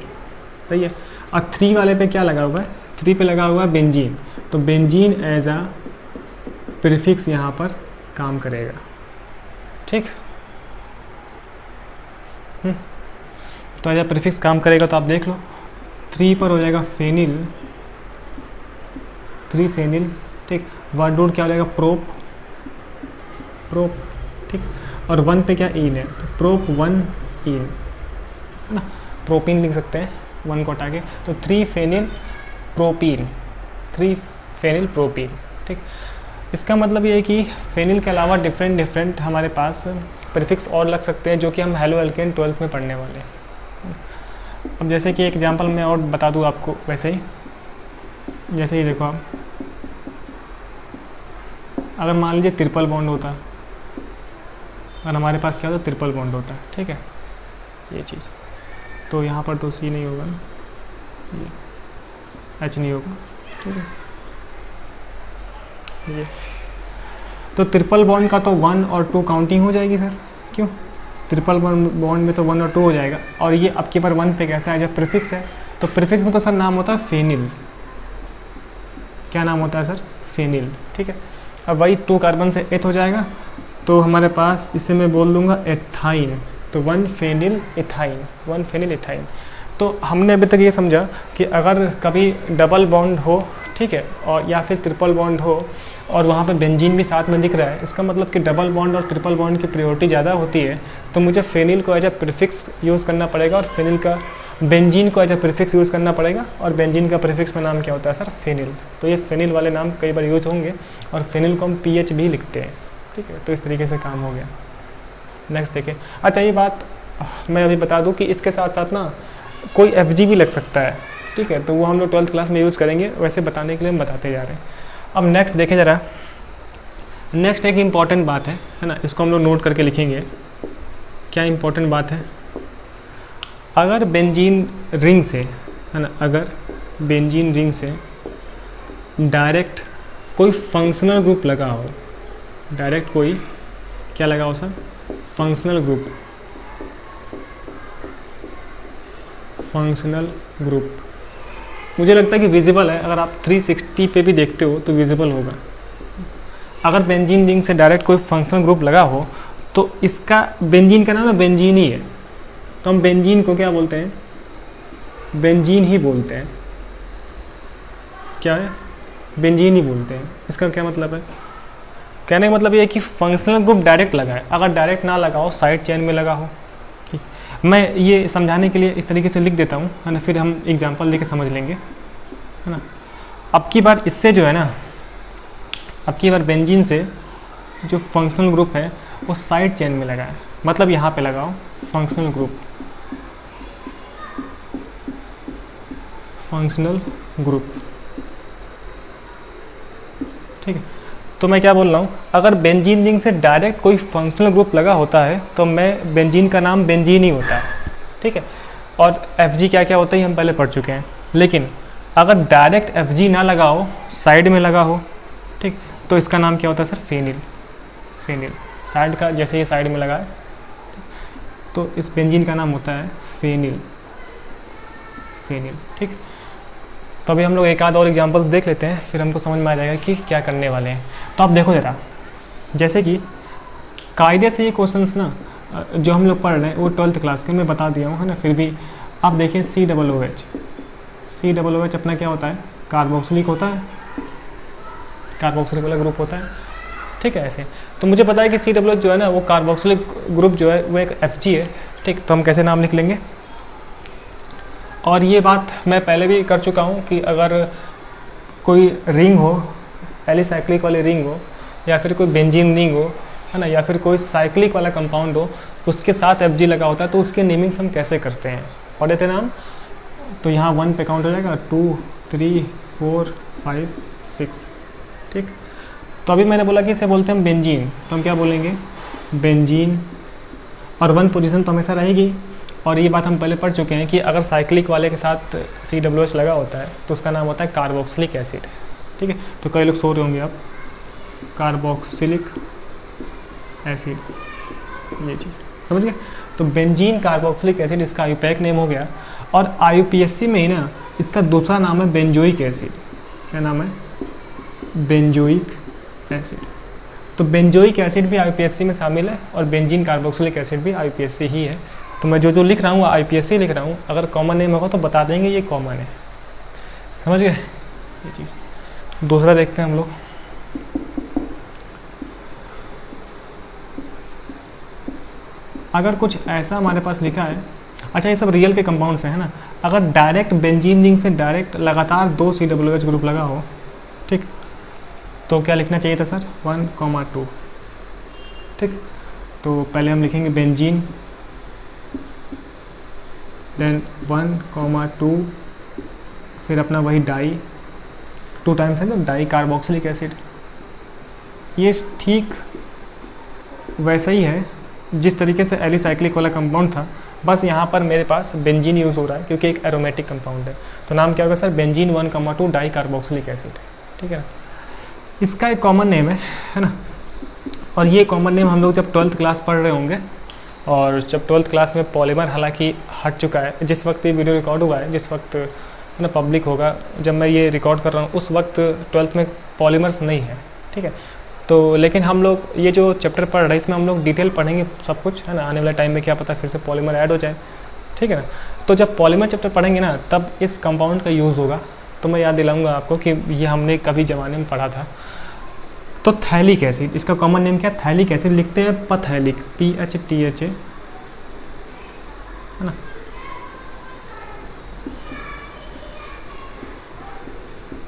सही है। और 3 वाले पे क्या लगा हुआ है? 3 पे लगा हुआ है बेंजीन, तो बेंजीन एज अ प्रीफिक्स यहाँ पर काम करेगा। ठीक, तो एज अ प्रीफिक्स काम करेगा, तो आप देख लो 3 पर हो जाएगा फेनिल, 3 फेनिल। ठीक, वर्ड रूट क्या हो जाएगा? Prop, prop. ठीक, और 1 पे क्या? ईन है, तो प्रोप 1 ईन, है ना, प्रोपीन लिख सकते हैं 1 को हटा के, तो 3 फेनिल प्रोपीन, 3 फेनिल प्रोपीन। ठीक, इसका मतलब ये है कि फेनिल के अलावा डिफरेंट हमारे पास प्रीफिक्स और लग सकते हैं, जो कि हम हेलो एल्केन 12th में पढ़ने वाले हैं। अब जैसे कि एक एग्जांपल मैं और बता दूँ आपको, वैसे ही जैसे ही देखो आप, अगर मान लीजिए ट्रिपल बॉन्ड होता, अगर हमारे पास क्या होता? ट्रिपल बॉन्ड होता। ठीक है, ये चीज़, तो यहाँ पर तो सी नहीं होगा ना, ये एच नहीं होगा। ठीक है, ये तो ट्रिपल बॉन्ड का तो 1 और 2 काउंटिंग हो जाएगी सर, क्यों? ट्रिपल बॉन्ड में तो 1 और 2 हो जाएगा, और ये अब की बार 1 पे कैसा है? जब प्रीफिक्स है, तो प्रीफिक्स में तो सर नाम होता है फेनिल। क्या नाम होता है सर? फेनिल। ठीक है, अब वही 2 कार्बन से एथ हो जाएगा, तो हमारे पास इसे मैं बोल दूंगा एथाइन, तो 1 फेनिल इथाइन, 1 फेनिल इथाइन। तो हमने अभी तक ये समझा कि अगर कभी डबल बॉन्ड हो, ठीक है, और या फिर ट्रिपल बॉन्ड हो और वहाँ पे बेंजीन भी साथ में दिख रहा है, इसका मतलब कि डबल बॉन्ड और ट्रिपल बॉन्ड की प्रायोरिटी ज़्यादा होती है, तो मुझे फेनिल को एज अ प्रीफिक्स यूज़ करना पड़ेगा और फेनिल का बेंजीन को एज अ प्रीफिक्स यूज़ करना पड़ेगा। और बेंजीन का प्रीफिक्स में नाम क्या होता है सर? फेनिल। तो ये फेनिल वाले नाम कई बार यूज होंगे और फेनिल को हम PH भी लिखते हैं, ठीक है। तो इस तरीके से काम हो गया। नेक्स्ट देखिए, अच्छा ये बात मैं अभी बता दूं कि इसके साथ साथ ना कोई FG भी लग सकता है, ठीक है, तो वो हम लोग 12th क्लास में यूज़ करेंगे, वैसे बताने के लिए हम बताते जा रहे हैं। अब नेक्स्ट देखें ज़रा, नेक्स्ट एक इम्पॉर्टेंट बात है ना, इसको हम लोग नोट करके लिखेंगे। क्या इम्पॉर्टेंट बात है? अगर बेंजीन रिंग से, है ना, अगर बेंजीन रिंग से डायरेक्ट कोई फंक्शनल ग्रुप लगा हो, डायरेक्ट कोई क्या लगा हो sir? Functional group, functional group मुझे लगता है कि विजिबल है, अगर आप 360 पे भी देखते हो तो विजिबल होगा। अगर बेंजीन रिंग से डायरेक्ट कोई फंक्शनल ग्रुप लगा हो तो इसका बेंजीन का नाम है बेंजीन ही है, तो हम बेंजीन को क्या बोलते हैं? बेंजीन ही बोलते हैं। क्या है? बेंजीन ही बोलते हैं। इसका क्या मतलब है? कहने का मतलब ये है कि फंक्शनल ग्रुप डायरेक्ट लगा है, अगर डायरेक्ट ना लगा हो, साइड चेन में लगा हो। मैं ये समझाने के लिए इस तरीके से लिख देता हूँ, है ना, फिर हम एग्जांपल लेके समझ लेंगे, है ना। अब की बार इससे जो है ना, अब की बार बेंजीन से जो फंक्शनल ग्रुप है वो साइड चेन में लगा है, मतलब यहाँ पे लगाओ फंक्शनल ग्रुप, फंक्शनल ग्रुप, ठीक है। तो मैं क्या बोल रहा हूँ, अगर बेंजीन रिंग से डायरेक्ट कोई फंक्शनल ग्रुप लगा होता है तो मैं बेंजीन का नाम बेंजीन ही होता है, ठीक है। और FG क्या क्या होता है हम पहले पढ़ चुके हैं। लेकिन अगर डायरेक्ट FG ना लगा हो, साइड में लगा हो, ठीक, तो इसका नाम क्या होता है सर? फेनिल। फेनिल साइड का, जैसे ये साइड में लगा है, तो इस बेंजीन का नाम होता है फेनिल, फेनिल, ठीक। तो अभी हम लोग एक आध और एग्जांपल्स देख लेते हैं, फिर हमको समझ में आ जाएगा कि क्या करने वाले हैं। तो आप देखो ज़रा, जैसे कि कायदे से ये क्वेश्चंस ना जो हम लोग पढ़ रहे हैं वो 12th क्लास के मैं बता दिया हूँ, है ना, फिर भी आप देखिए COOH, COOH अपना क्या होता है? कार्बोक्सिलिक होता है, कार्बोक्सिलिक वाला ग्रुप होता है, ठीक है। ऐसे तो मुझे पता है कि COOH जो है ना वो कार्बोक्सिलिक ग्रुप जो है वो एक FG है, ठीक। तो हम कैसे नाम लिख लेंगे? और ये बात मैं पहले भी कर चुका हूँ कि अगर कोई रिंग हो, एलिसाइक्लिक वाली रिंग हो, या फिर कोई बेंजीन रिंग हो, है ना, या फिर कोई साइक्लिक वाला कंपाउंड हो, उसके साथ FG लगा होता है, तो उसके नेमिंग्स हम कैसे करते हैं? पढ़े थे नाम, तो यहाँ 1 पे काउंट हो जाएगा, 2 3 4 5 6, ठीक। तो अभी मैंने बोला कि इसे बोलते हैं हम बेंजीन, तो हम क्या बोलेंगे? बेंजीन। और 1 पोजीशन तो हमेशा रहेगी। और ये बात हम पहले पढ़ चुके हैं कि अगर साइक्लिक वाले के साथ COOH लगा होता है तो उसका नाम होता है कार्बोक्सिलिक एसिड, ठीक है। तो कई लोग सो रहे होंगे आप, कार्बोक्सिलिक एसिड, ये चीज़ समझ गए। तो बेंजीन कार्बोक्सिलिक एसिड इसका आयुपैक नेम हो गया। और IUPAC में ही ना इसका दूसरा नाम है बेंजोइक एसिड। क्या नाम है? Benzoic acid. तो बेंजोइक एसिड भी IUPAC में शामिल है और बेंजीन कार्बोक्सिलिक एसिड भी IUPAC ही है। तो मैं जो लिख रहा हूँ IUPAC लिख रहा हूँ, अगर कॉमन नेम होगा तो बता देंगे ये कॉमन है, समझ गए ये चीज़। दूसरा देखते हैं हम लोग, अगर कुछ ऐसा हमारे पास लिखा है, अच्छा ये सब रियल के कंपाउंड्स हैं, है ना। अगर डायरेक्ट बेंजीन रिंग से डायरेक्ट लगातार 2 COOH ग्रुप लगा हो, ठीक, तो क्या लिखना चाहिए था सर? 1, 2, ठीक। तो पहले हम लिखेंगे बेंजीन, देन 1, 2, फिर अपना वही डाई, 2 टाइम्स है ना, डाई कार्बोक्सिलिक एसिड। ये ठीक वैसा ही है जिस तरीके से एलिसाइक्लिक वाला कंपाउंड था, बस यहाँ पर मेरे पास बेंजीन यूज़ हो रहा है क्योंकि एक एरोमेटिक कंपाउंड है। तो नाम क्या होगा sir? Benzene 1, 2 di carboxylic acid, ठीक है ना। इसका एक कॉमन नेम है ना। और ये कॉमन नेम हम लोग जब 12th क्लास पढ़ रहे होंगे, और जब 12th क्लास में पॉलीमर हालांकि हट चुका है, जिस वक्त ये वीडियो रिकॉर्ड हुआ है, जिस वक्त ना पब्लिक होगा, जब मैं ये रिकॉर्ड कर रहा हूँ उस वक्त 12th में पॉलीमर्स नहीं है, ठीक है। तो लेकिन हम लोग ये जो चैप्टर पढ़ रहे हैं इसमें हम लोग डिटेल पढ़ेंगे सब कुछ, है ना। आने वाले टाइम में क्या पता फिर से पॉलीमर ऐड हो जाए, ठीक है ना। तो जब पॉलीमर चैप्टर पढ़ेंगे ना तब इस कंपाउंड का यूज़ होगा। तो मैं याद दिलाऊंगा आपको कि ये हमने कभी ज़माने में पढ़ा था। तो थैलिक एसिड, इसका कॉमन नेम क्या है? थैलिक एसिड, लिखते हैं पथैलिक, PHTHA, है ना।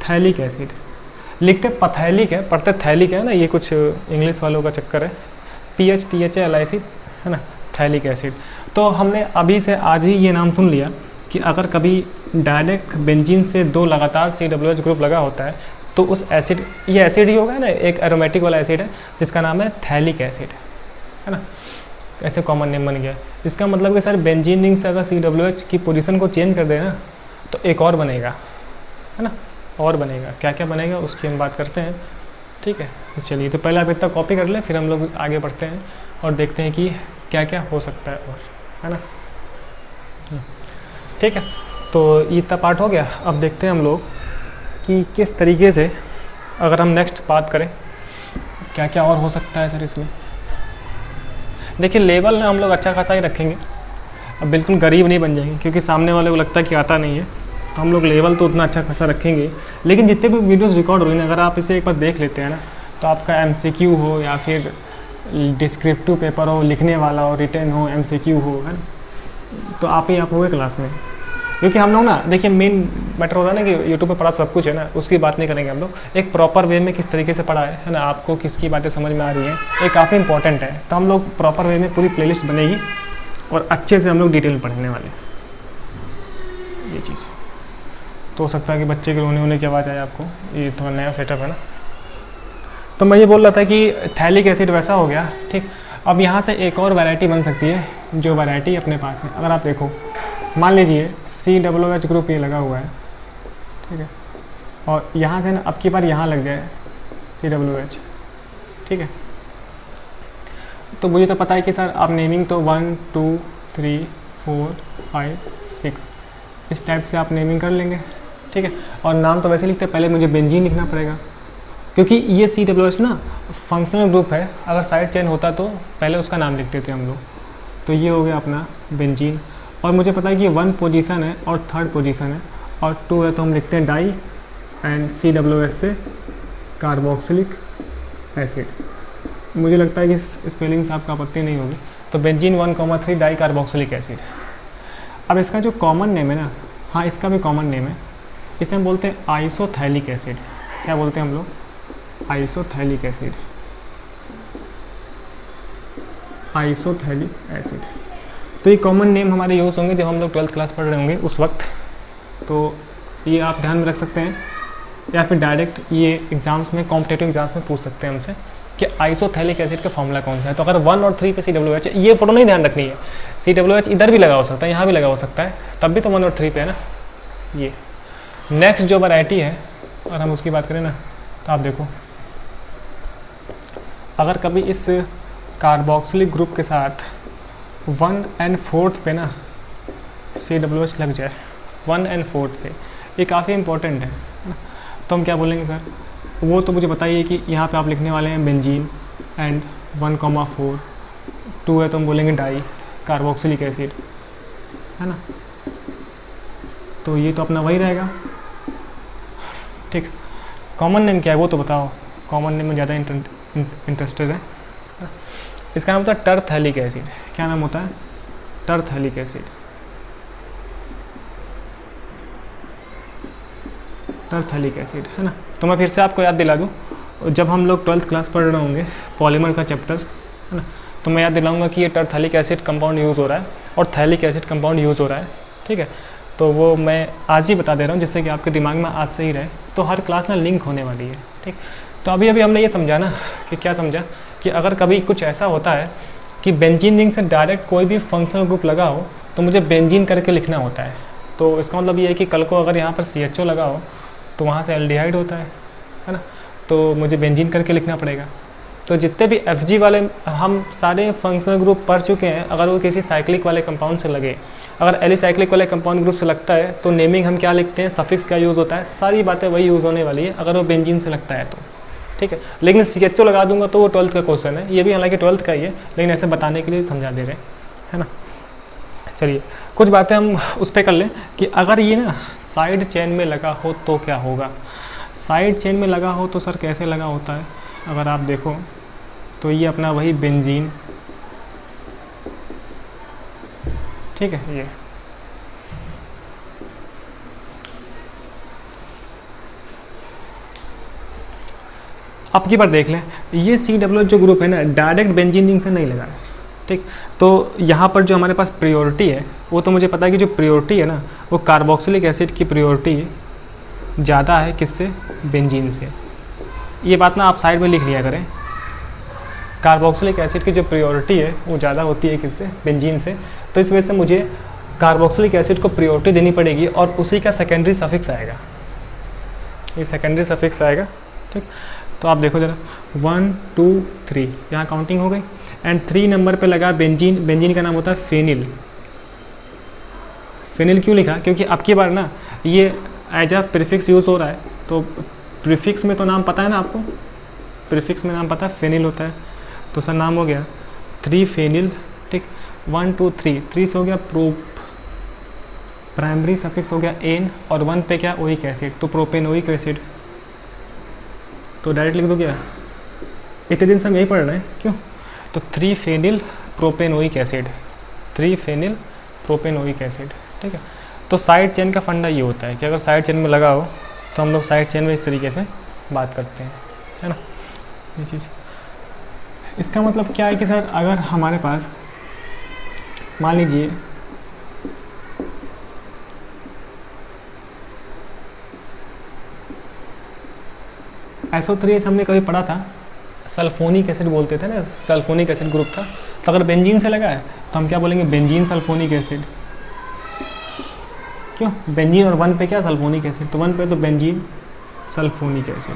थैलिक एसिड लिखते पथैलिक है, पढ़ते थैलिक है ना, ये कुछ इंग्लिश वालों का चक्कर है। PHTHA है ना, थैलिक एसिड। तो हमने अभी से आज ही ये नाम सुन लिया कि अगर कभी डायरेक्ट बेंजीन से 2 लगातार COOH ग्रुप लगा होता है तो उस एसिड, ये एसिड ही होगा ना, एक एरोमेटिक वाला एसिड है जिसका नाम है थैलिक एसिड, है ना। ऐसे कॉमन नेम बन गया। इसका मतलब कि सर बेंजीन रिंग से अगर COOH की पोजीशन को चेंज कर देना तो एक और बनेगा, है ना, और बनेगा। क्या क्या बनेगा उसकी हम बात करते हैं, ठीक है। तो चलिए, तो पहले आप इतना कॉपी कर लें, फिर हम लोग आगे बढ़ते हैं और देखते हैं कि क्या क्या हो सकता है और, है ना, ठीक है। तो इतना पार्ट हो गया। अब देखते हैं हम लोग कि किस तरीके से, अगर हम नेक्स्ट बात करें क्या क्या और हो सकता है सर इसमें। देखिए लेवल ना हम लोग अच्छा खासा ही रखेंगे, अब बिल्कुल गरीब नहीं बन जाएंगे, क्योंकि सामने वाले को लगता है कि आता नहीं है, तो हम लोग लेवल तो उतना अच्छा खासा रखेंगे। लेकिन जितने भी वीडियोस रिकॉर्ड हुई ना, अगर आप इसे एक बार देख लेते हैं ना, तो आपका MCQ हो या फिर डिस्क्रिप्टिव पेपर हो, लिखने वाला हो, रिटर्न हो, MCQ हो, है ना, तो आप ही आप होगे क्लास में। क्योंकि हम लोग ना, देखिए मेन मैटर होता है ना कि यूट्यूब पे पढ़ा सब कुछ है ना, उसकी बात नहीं करेंगे हम लोग। एक प्रॉपर वे में किस तरीके से पढ़ा है ना, आपको किसकी बातें समझ में आ रही हैं, ये काफ़ी इंपॉर्टेंट है। तो हम लोग प्रॉपर वे में पूरी प्लेलिस्ट बनेगी और अच्छे से हम लोग डिटेल में पढ़ने वाले, ये चीज़। तो हो सकता है कि बच्चे के रोने होने की आवाज़ आए आपको, ये थोड़ा नया सेटअप है ना। तो मैं ये बोल रहा था कि थैलिक एसिड वैसा हो गया, ठीक। अब यहाँ से एक और वैरायटी बन सकती है, जो वैरायटी अपने पास है। अगर आप देखो, मान लीजिए COOH ग्रुप ये लगा हुआ है, ठीक है, और यहाँ से ना अब की बार यहाँ लग जाए COOH, ठीक है। तो मुझे तो पता है कि सर आप नेमिंग तो 1 2 3 4 5 6 इस टाइप से आप नेमिंग कर लेंगे, ठीक है। और नाम तो वैसे लिखते हैं, पहले मुझे बेंजीन लिखना पड़ेगा, क्योंकि ये COOH ना फंक्शनल ग्रुप है। अगर साइड चेन होता तो पहले उसका नाम लिखते थे हम लोग। तो ये हो गया अपना बेंजीन, और मुझे पता है कि 1 पोजीशन है और 3rd पोजीशन है, और 2 है तो हम लिखते हैं डाई, एंड COOH से कार्बोक्सिलिक एसिड। मुझे लगता है कि स्पेलिंग से आपको आपत्ति नहीं होगी। तो बेंजीन 1,3 डाई कार्बोक्सिलिक एसिड। अब इसका जो कॉमन नेम है ना, हाँ इसका भी कॉमन नेम है, इसे हम बोलते हैं आइसोथैलिक एसिड। क्या बोलते हैं हम लोग? Isophthalic acid, isophthalic acid. तो ये कॉमन नेम हमारे यूज़ होंगे जब हम लोग 12th क्लास पढ़ रहे होंगे उस वक्त। तो ये आप ध्यान में रख सकते हैं, या फिर डायरेक्ट ये एग्ज़ाम्स में, कॉम्पिटेटिव एग्जाम्स में पूछ सकते हैं हमसे कि आइसोथैलिक एसिड का फॉर्मूला कौन सा है। तो अगर 1 और 3 पे COOH, ये फोटो नहीं ध्यान रखनी है, COOH इधर भी लगा हो सकता है, यहाँ भी लगा हो सकता है, तब भी तो 1 और 3 पे है ना। ये नेक्स्ट जो वैरायटी है, अगर हम उसकी बात करें ना, तो आप देखो, अगर कभी इस कार्बोक्सिलिक ग्रुप के साथ 1 and 4th पे ना COOH लग जाए, 1 and 4th पे, ये काफ़ी इंपॉर्टेंट है ना। तो हम क्या बोलेंगे सर, वो तो मुझे बताइए कि यहाँ पे आप लिखने वाले हैं बेंजीन एंड 1,4, 2 है तो हम बोलेंगे डाई कार्बोक्सिलिक एसिड, है ना। तो ये तो अपना वही रहेगा, ठीक। कॉमन नेम क्या है वो तो बताओ, कॉमन नेम में ज़्यादा इंटरेस्टेड है। इसका नाम होता है टरथैलिक एसिड। क्या नाम होता है? टरथैलिक एसिड, टरथैलिक एसिड, है ना। तो मैं फिर से आपको याद दिला दूँ, जब हम लोग 12th क्लास पढ़ रहे होंगे पॉलीमर का चैप्टर, है ना, तो मैं याद दिलाऊंगा कि ये टरथैलिक एसिड कंपाउंड यूज़ हो रहा है और थैलिक एसिड कंपाउंड यूज़ हो रहा है, ठीक है। तो वो मैं आज ही बता दे रहा हूँ, जिससे कि आपके दिमाग में आज से ही रहे। तो हर क्लास ना लिंक होने वाली है, ठीक। तो अभी अभी हमने ये समझा ना, कि क्या समझा, कि अगर कभी कुछ ऐसा होता है कि बेंजीन रिंग से डायरेक्ट कोई भी फंक्शनल ग्रुप लगा हो, तो मुझे बेंजीन करके लिखना होता है। तो इसका मतलब ये है कि कल को अगर यहाँ पर CHO लगा हो तो वहाँ से एल्डिहाइड होता है ना, तो मुझे बेंजीन करके लिखना पड़ेगा। तो जितने भी FG वाले हम सारे फंक्शनल ग्रुप पढ़ चुके हैं, अगर वो किसी साइक्लिक वाले कंपाउंड से लगे, अगर एलिसाइक्लिक वाले कंपाउंड ग्रुप से लगता है तो नेमिंग हम क्या लिखते हैं, सफिक्स क्या यूज़ होता है, सारी बातें वही यूज़ होने वाली है अगर वो बेंजीन से लगता है तो, ठीक है। लेकिन CHO लगा दूंगा तो वो 12th का क्वेश्चन है, ये भी हालांकि 12th का ही है, लेकिन ऐसे बताने के लिए समझा दे रहे हैं, है ना। चलिए कुछ बातें हम उस पर कर लें कि अगर ये ना साइड चेन में लगा हो तो क्या होगा। साइड चेन में लगा हो तो सर कैसे लगा होता है, अगर आप देखो तो ये अपना वही बेंजीन, ठीक है। ये अब की बार देख लें, ये COOH जो ग्रुप है ना डायरेक्ट बेंजीन रिंग से नहीं लगा है, ठीक। तो यहाँ पर जो हमारे पास प्रायोरिटी है वो तो मुझे पता है कि जो प्रायोरिटी है ना वो कार्बोक्सिलिक एसिड की प्रायोरिटी ज़्यादा है किससे, बेंजीन से। ये बात ना आप साइड में लिख लिया करें, कार्बोक्सिलिक एसिड की जो प्रायोरिटी है वो ज़्यादा होती है किससे, बेंजीन से। तो इस वजह से मुझे कार्बोक्सिलिक एसिड को प्रायोरिटी देनी पड़ेगी और उसी का सेकेंडरी सफिक्स आएगा, ये सेकेंडरी सफिक्स आएगा, ठीक। तो आप देखो ज़रा 1 2 3 यहाँ काउंटिंग हो गई एंड 3 नंबर पे लगा बेंजीन। बेंजीन का नाम होता है फेनिल। फेनिल क्यों लिखा, क्योंकि अब की बार ना ये एज अ प्रीफिक्स यूज़ हो रहा है, तो प्रीफिक्स में तो नाम पता है ना आपको, प्रीफिक्स में नाम पता है फेनिल होता है, तो सर नाम हो गया 3 फेनिल, ठीक। 1 2 3 3 से हो गया प्राइमरी सफिक्स हो गया एन और 1 पे क्या ओइक एसिड, तो प्रोपेनोइक एसिड, तो डायरेक्ट लिख दो क्या, इतने दिन से हम यही पढ़ रहे हैं क्यों, तो 3 phenyl propanoic acid, 3 phenyl propanoic acid, ठीक है। तो साइड चेन का फंडा ये होता है कि अगर साइड चेन में लगा हो तो हम लोग साइड चेन में इस तरीके से बात करते हैं, है ना, ये चीज़। इसका मतलब क्या है कि सर अगर हमारे पास मान लीजिए SO3 हमने कभी पढ़ा था, सल्फोनिक एसिड बोलते थे ना, सल्फोनिक एसिड ग्रुप था, तो अगर बेंजीन से लगा है तो हम क्या बोलेंगे, बेंजीन सल्फोनिक एसिड। क्यों, बेंजीन और 1 पे क्या सल्फोनिक एसिड, तो 1 पे तो benzene sulphonic acid,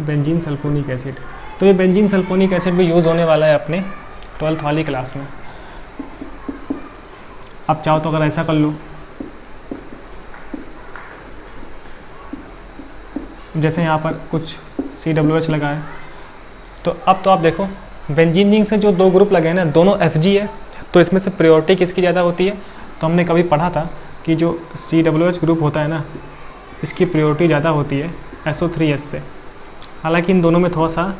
benzene sulphonic acid. तो ये बेंजीन सल्फोनिक एसिड भी यूज़ होने वाला है अपने 12th वाली क्लास में। अब चाहो तो अगर ऐसा कर लो, जैसे यहाँ पर कुछ COOH लगा है, तो अब तो आप देखो बेंजीन रिंग से जो 2 ग्रुप लगे हैं ना दोनों FG है, तो इसमें से प्रायोरिटी किसकी ज़्यादा होती है, तो हमने कभी पढ़ा था कि जो COOH ग्रुप होता है ना इसकी प्रायोरिटी ज़्यादा होती है SO3H से। हालांकि इन दोनों में थोड़ा सा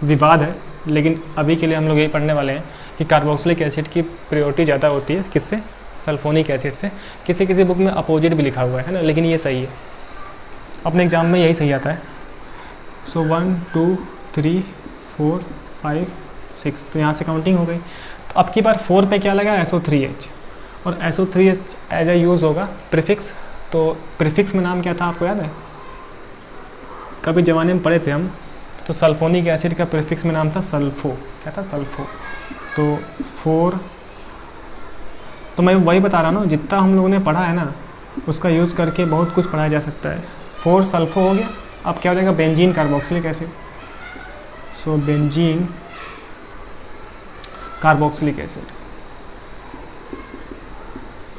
विवाद है, लेकिन अभी के लिए हम लोग यही पढ़ने वाले हैं कि कार्बोक्सिलिक एसिड की प्रायोरिटी ज़्यादा होती है किससे, सल्फोनिक एसिड से। किसी किसी बुक में अपोजिट भी लिखा हुआ है ना, लेकिन ये सही है, अपने एग्ज़ाम में यही सही आता है। सो 1 2 3 4 5 6, तो यहाँ से काउंटिंग हो गई। तो अब की बार 4 पे क्या लगा, SO3H, और SO3H एज ए यूज़ होगा प्रीफिक्स। तो प्रीफिक्स में नाम क्या था आपको याद है, कभी ज़माने में पढ़े थे हम, तो सल्फोनिक एसिड का प्रीफिक्स में नाम था सल्फो, क्या था, सल्फो। तो 4, तो मैं वही बता रहा हूँ, जितना हम लोगों ने पढ़ा है ना उसका यूज़ करके बहुत कुछ पढ़ाया जा सकता है। 4 सल्फो हो गया, अब क्या हो जाएगा, बेंजीन कार्बोक्सिलिक एसिड। सो benzene carboxylic acid,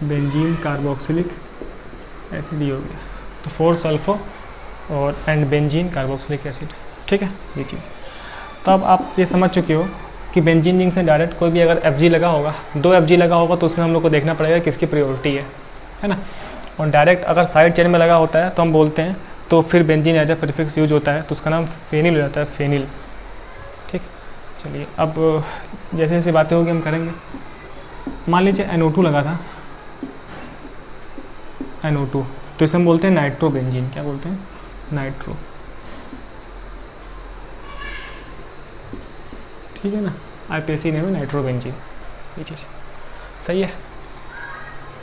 benzene carboxylic acid ये हो गया, तो 4 सल्फो और एंड बेंजीन कार्बोक्सिलिक एसिड, ठीक है ये चीज़। तो अब आप ये समझ चुके हो कि बेंजीन रिंग से डायरेक्ट कोई भी अगर FG लगा होगा, 2 FG लगा होगा, तो उसमें हम लोग को देखना पड़ेगा किसकी प्रायोरिटी है ना। और डायरेक्ट अगर साइड चेन में लगा होता है तो हम बोलते हैं, तो फिर benzene as a prefix use होता है, तो उसका नाम फेनिल हो जाता है, फेनिल, ठीक। चलिए अब जैसे जैसे बातें होगी हम करेंगे। मान लीजिए NO2 लगा था, NO2, तो इसे हम बोलते हैं नाइट्रो बेंजीन, क्या बोलते हैं, नाइट्रो, ठीक है ना, IPAC नेम है नाइट्रो बेंजीन, ये चीज़ सही है।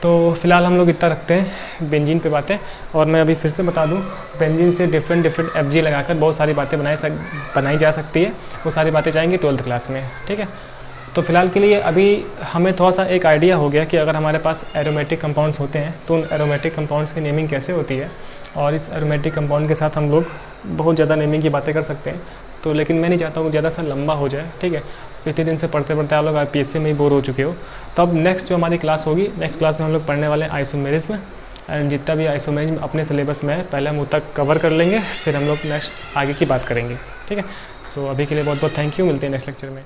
तो फिलहाल हम लोग इतना रखते हैं बेंजीन पे बातें, और मैं अभी फिर से बता दूं, बेंजीन से डिफरेंट FG लगाकर बहुत सारी बातें बनाई जा सकती है, वो सारी बातें जाएंगी 12th क्लास में, ठीक है। तो फिलहाल के लिए अभी हमें थोड़ा सा एक आइडिया हो गया कि अगर हमारे पास एरोमेटिक कंपाउंड्स होते हैं तो उन एरोमेटिक कंपाउंड्स की नेमिंग कैसे होती है, और इस एरोमेटिक कंपाउंड के साथ हम लोग बहुत ज़्यादा नेमिंग की बातें कर सकते हैं। तो लेकिन मैं नहीं चाहता हूँ ज़्यादा सा लंबा हो जाए, ठीक है, इतने दिन से पढ़ते पढ़ते आप लोग IPSC में ही बोर हो चुके हो। तो अब नेक्स्ट जो हमारी क्लास होगी, नेक्स्ट क्लास में हम लोग पढ़ने वाले हैं आइसोमेरिज्म, एंड जितना भी आइसोमेरिज्म अपने सिलेबस में है पहले हम उतना कवर कर लेंगे, फिर हम लोग नेक्स्ट आगे की बात करेंगे। ठीक है, सो अभी के लिए बहुत बहुत थैंक यू, मिलते हैं नेक्स्ट लेक्चर में।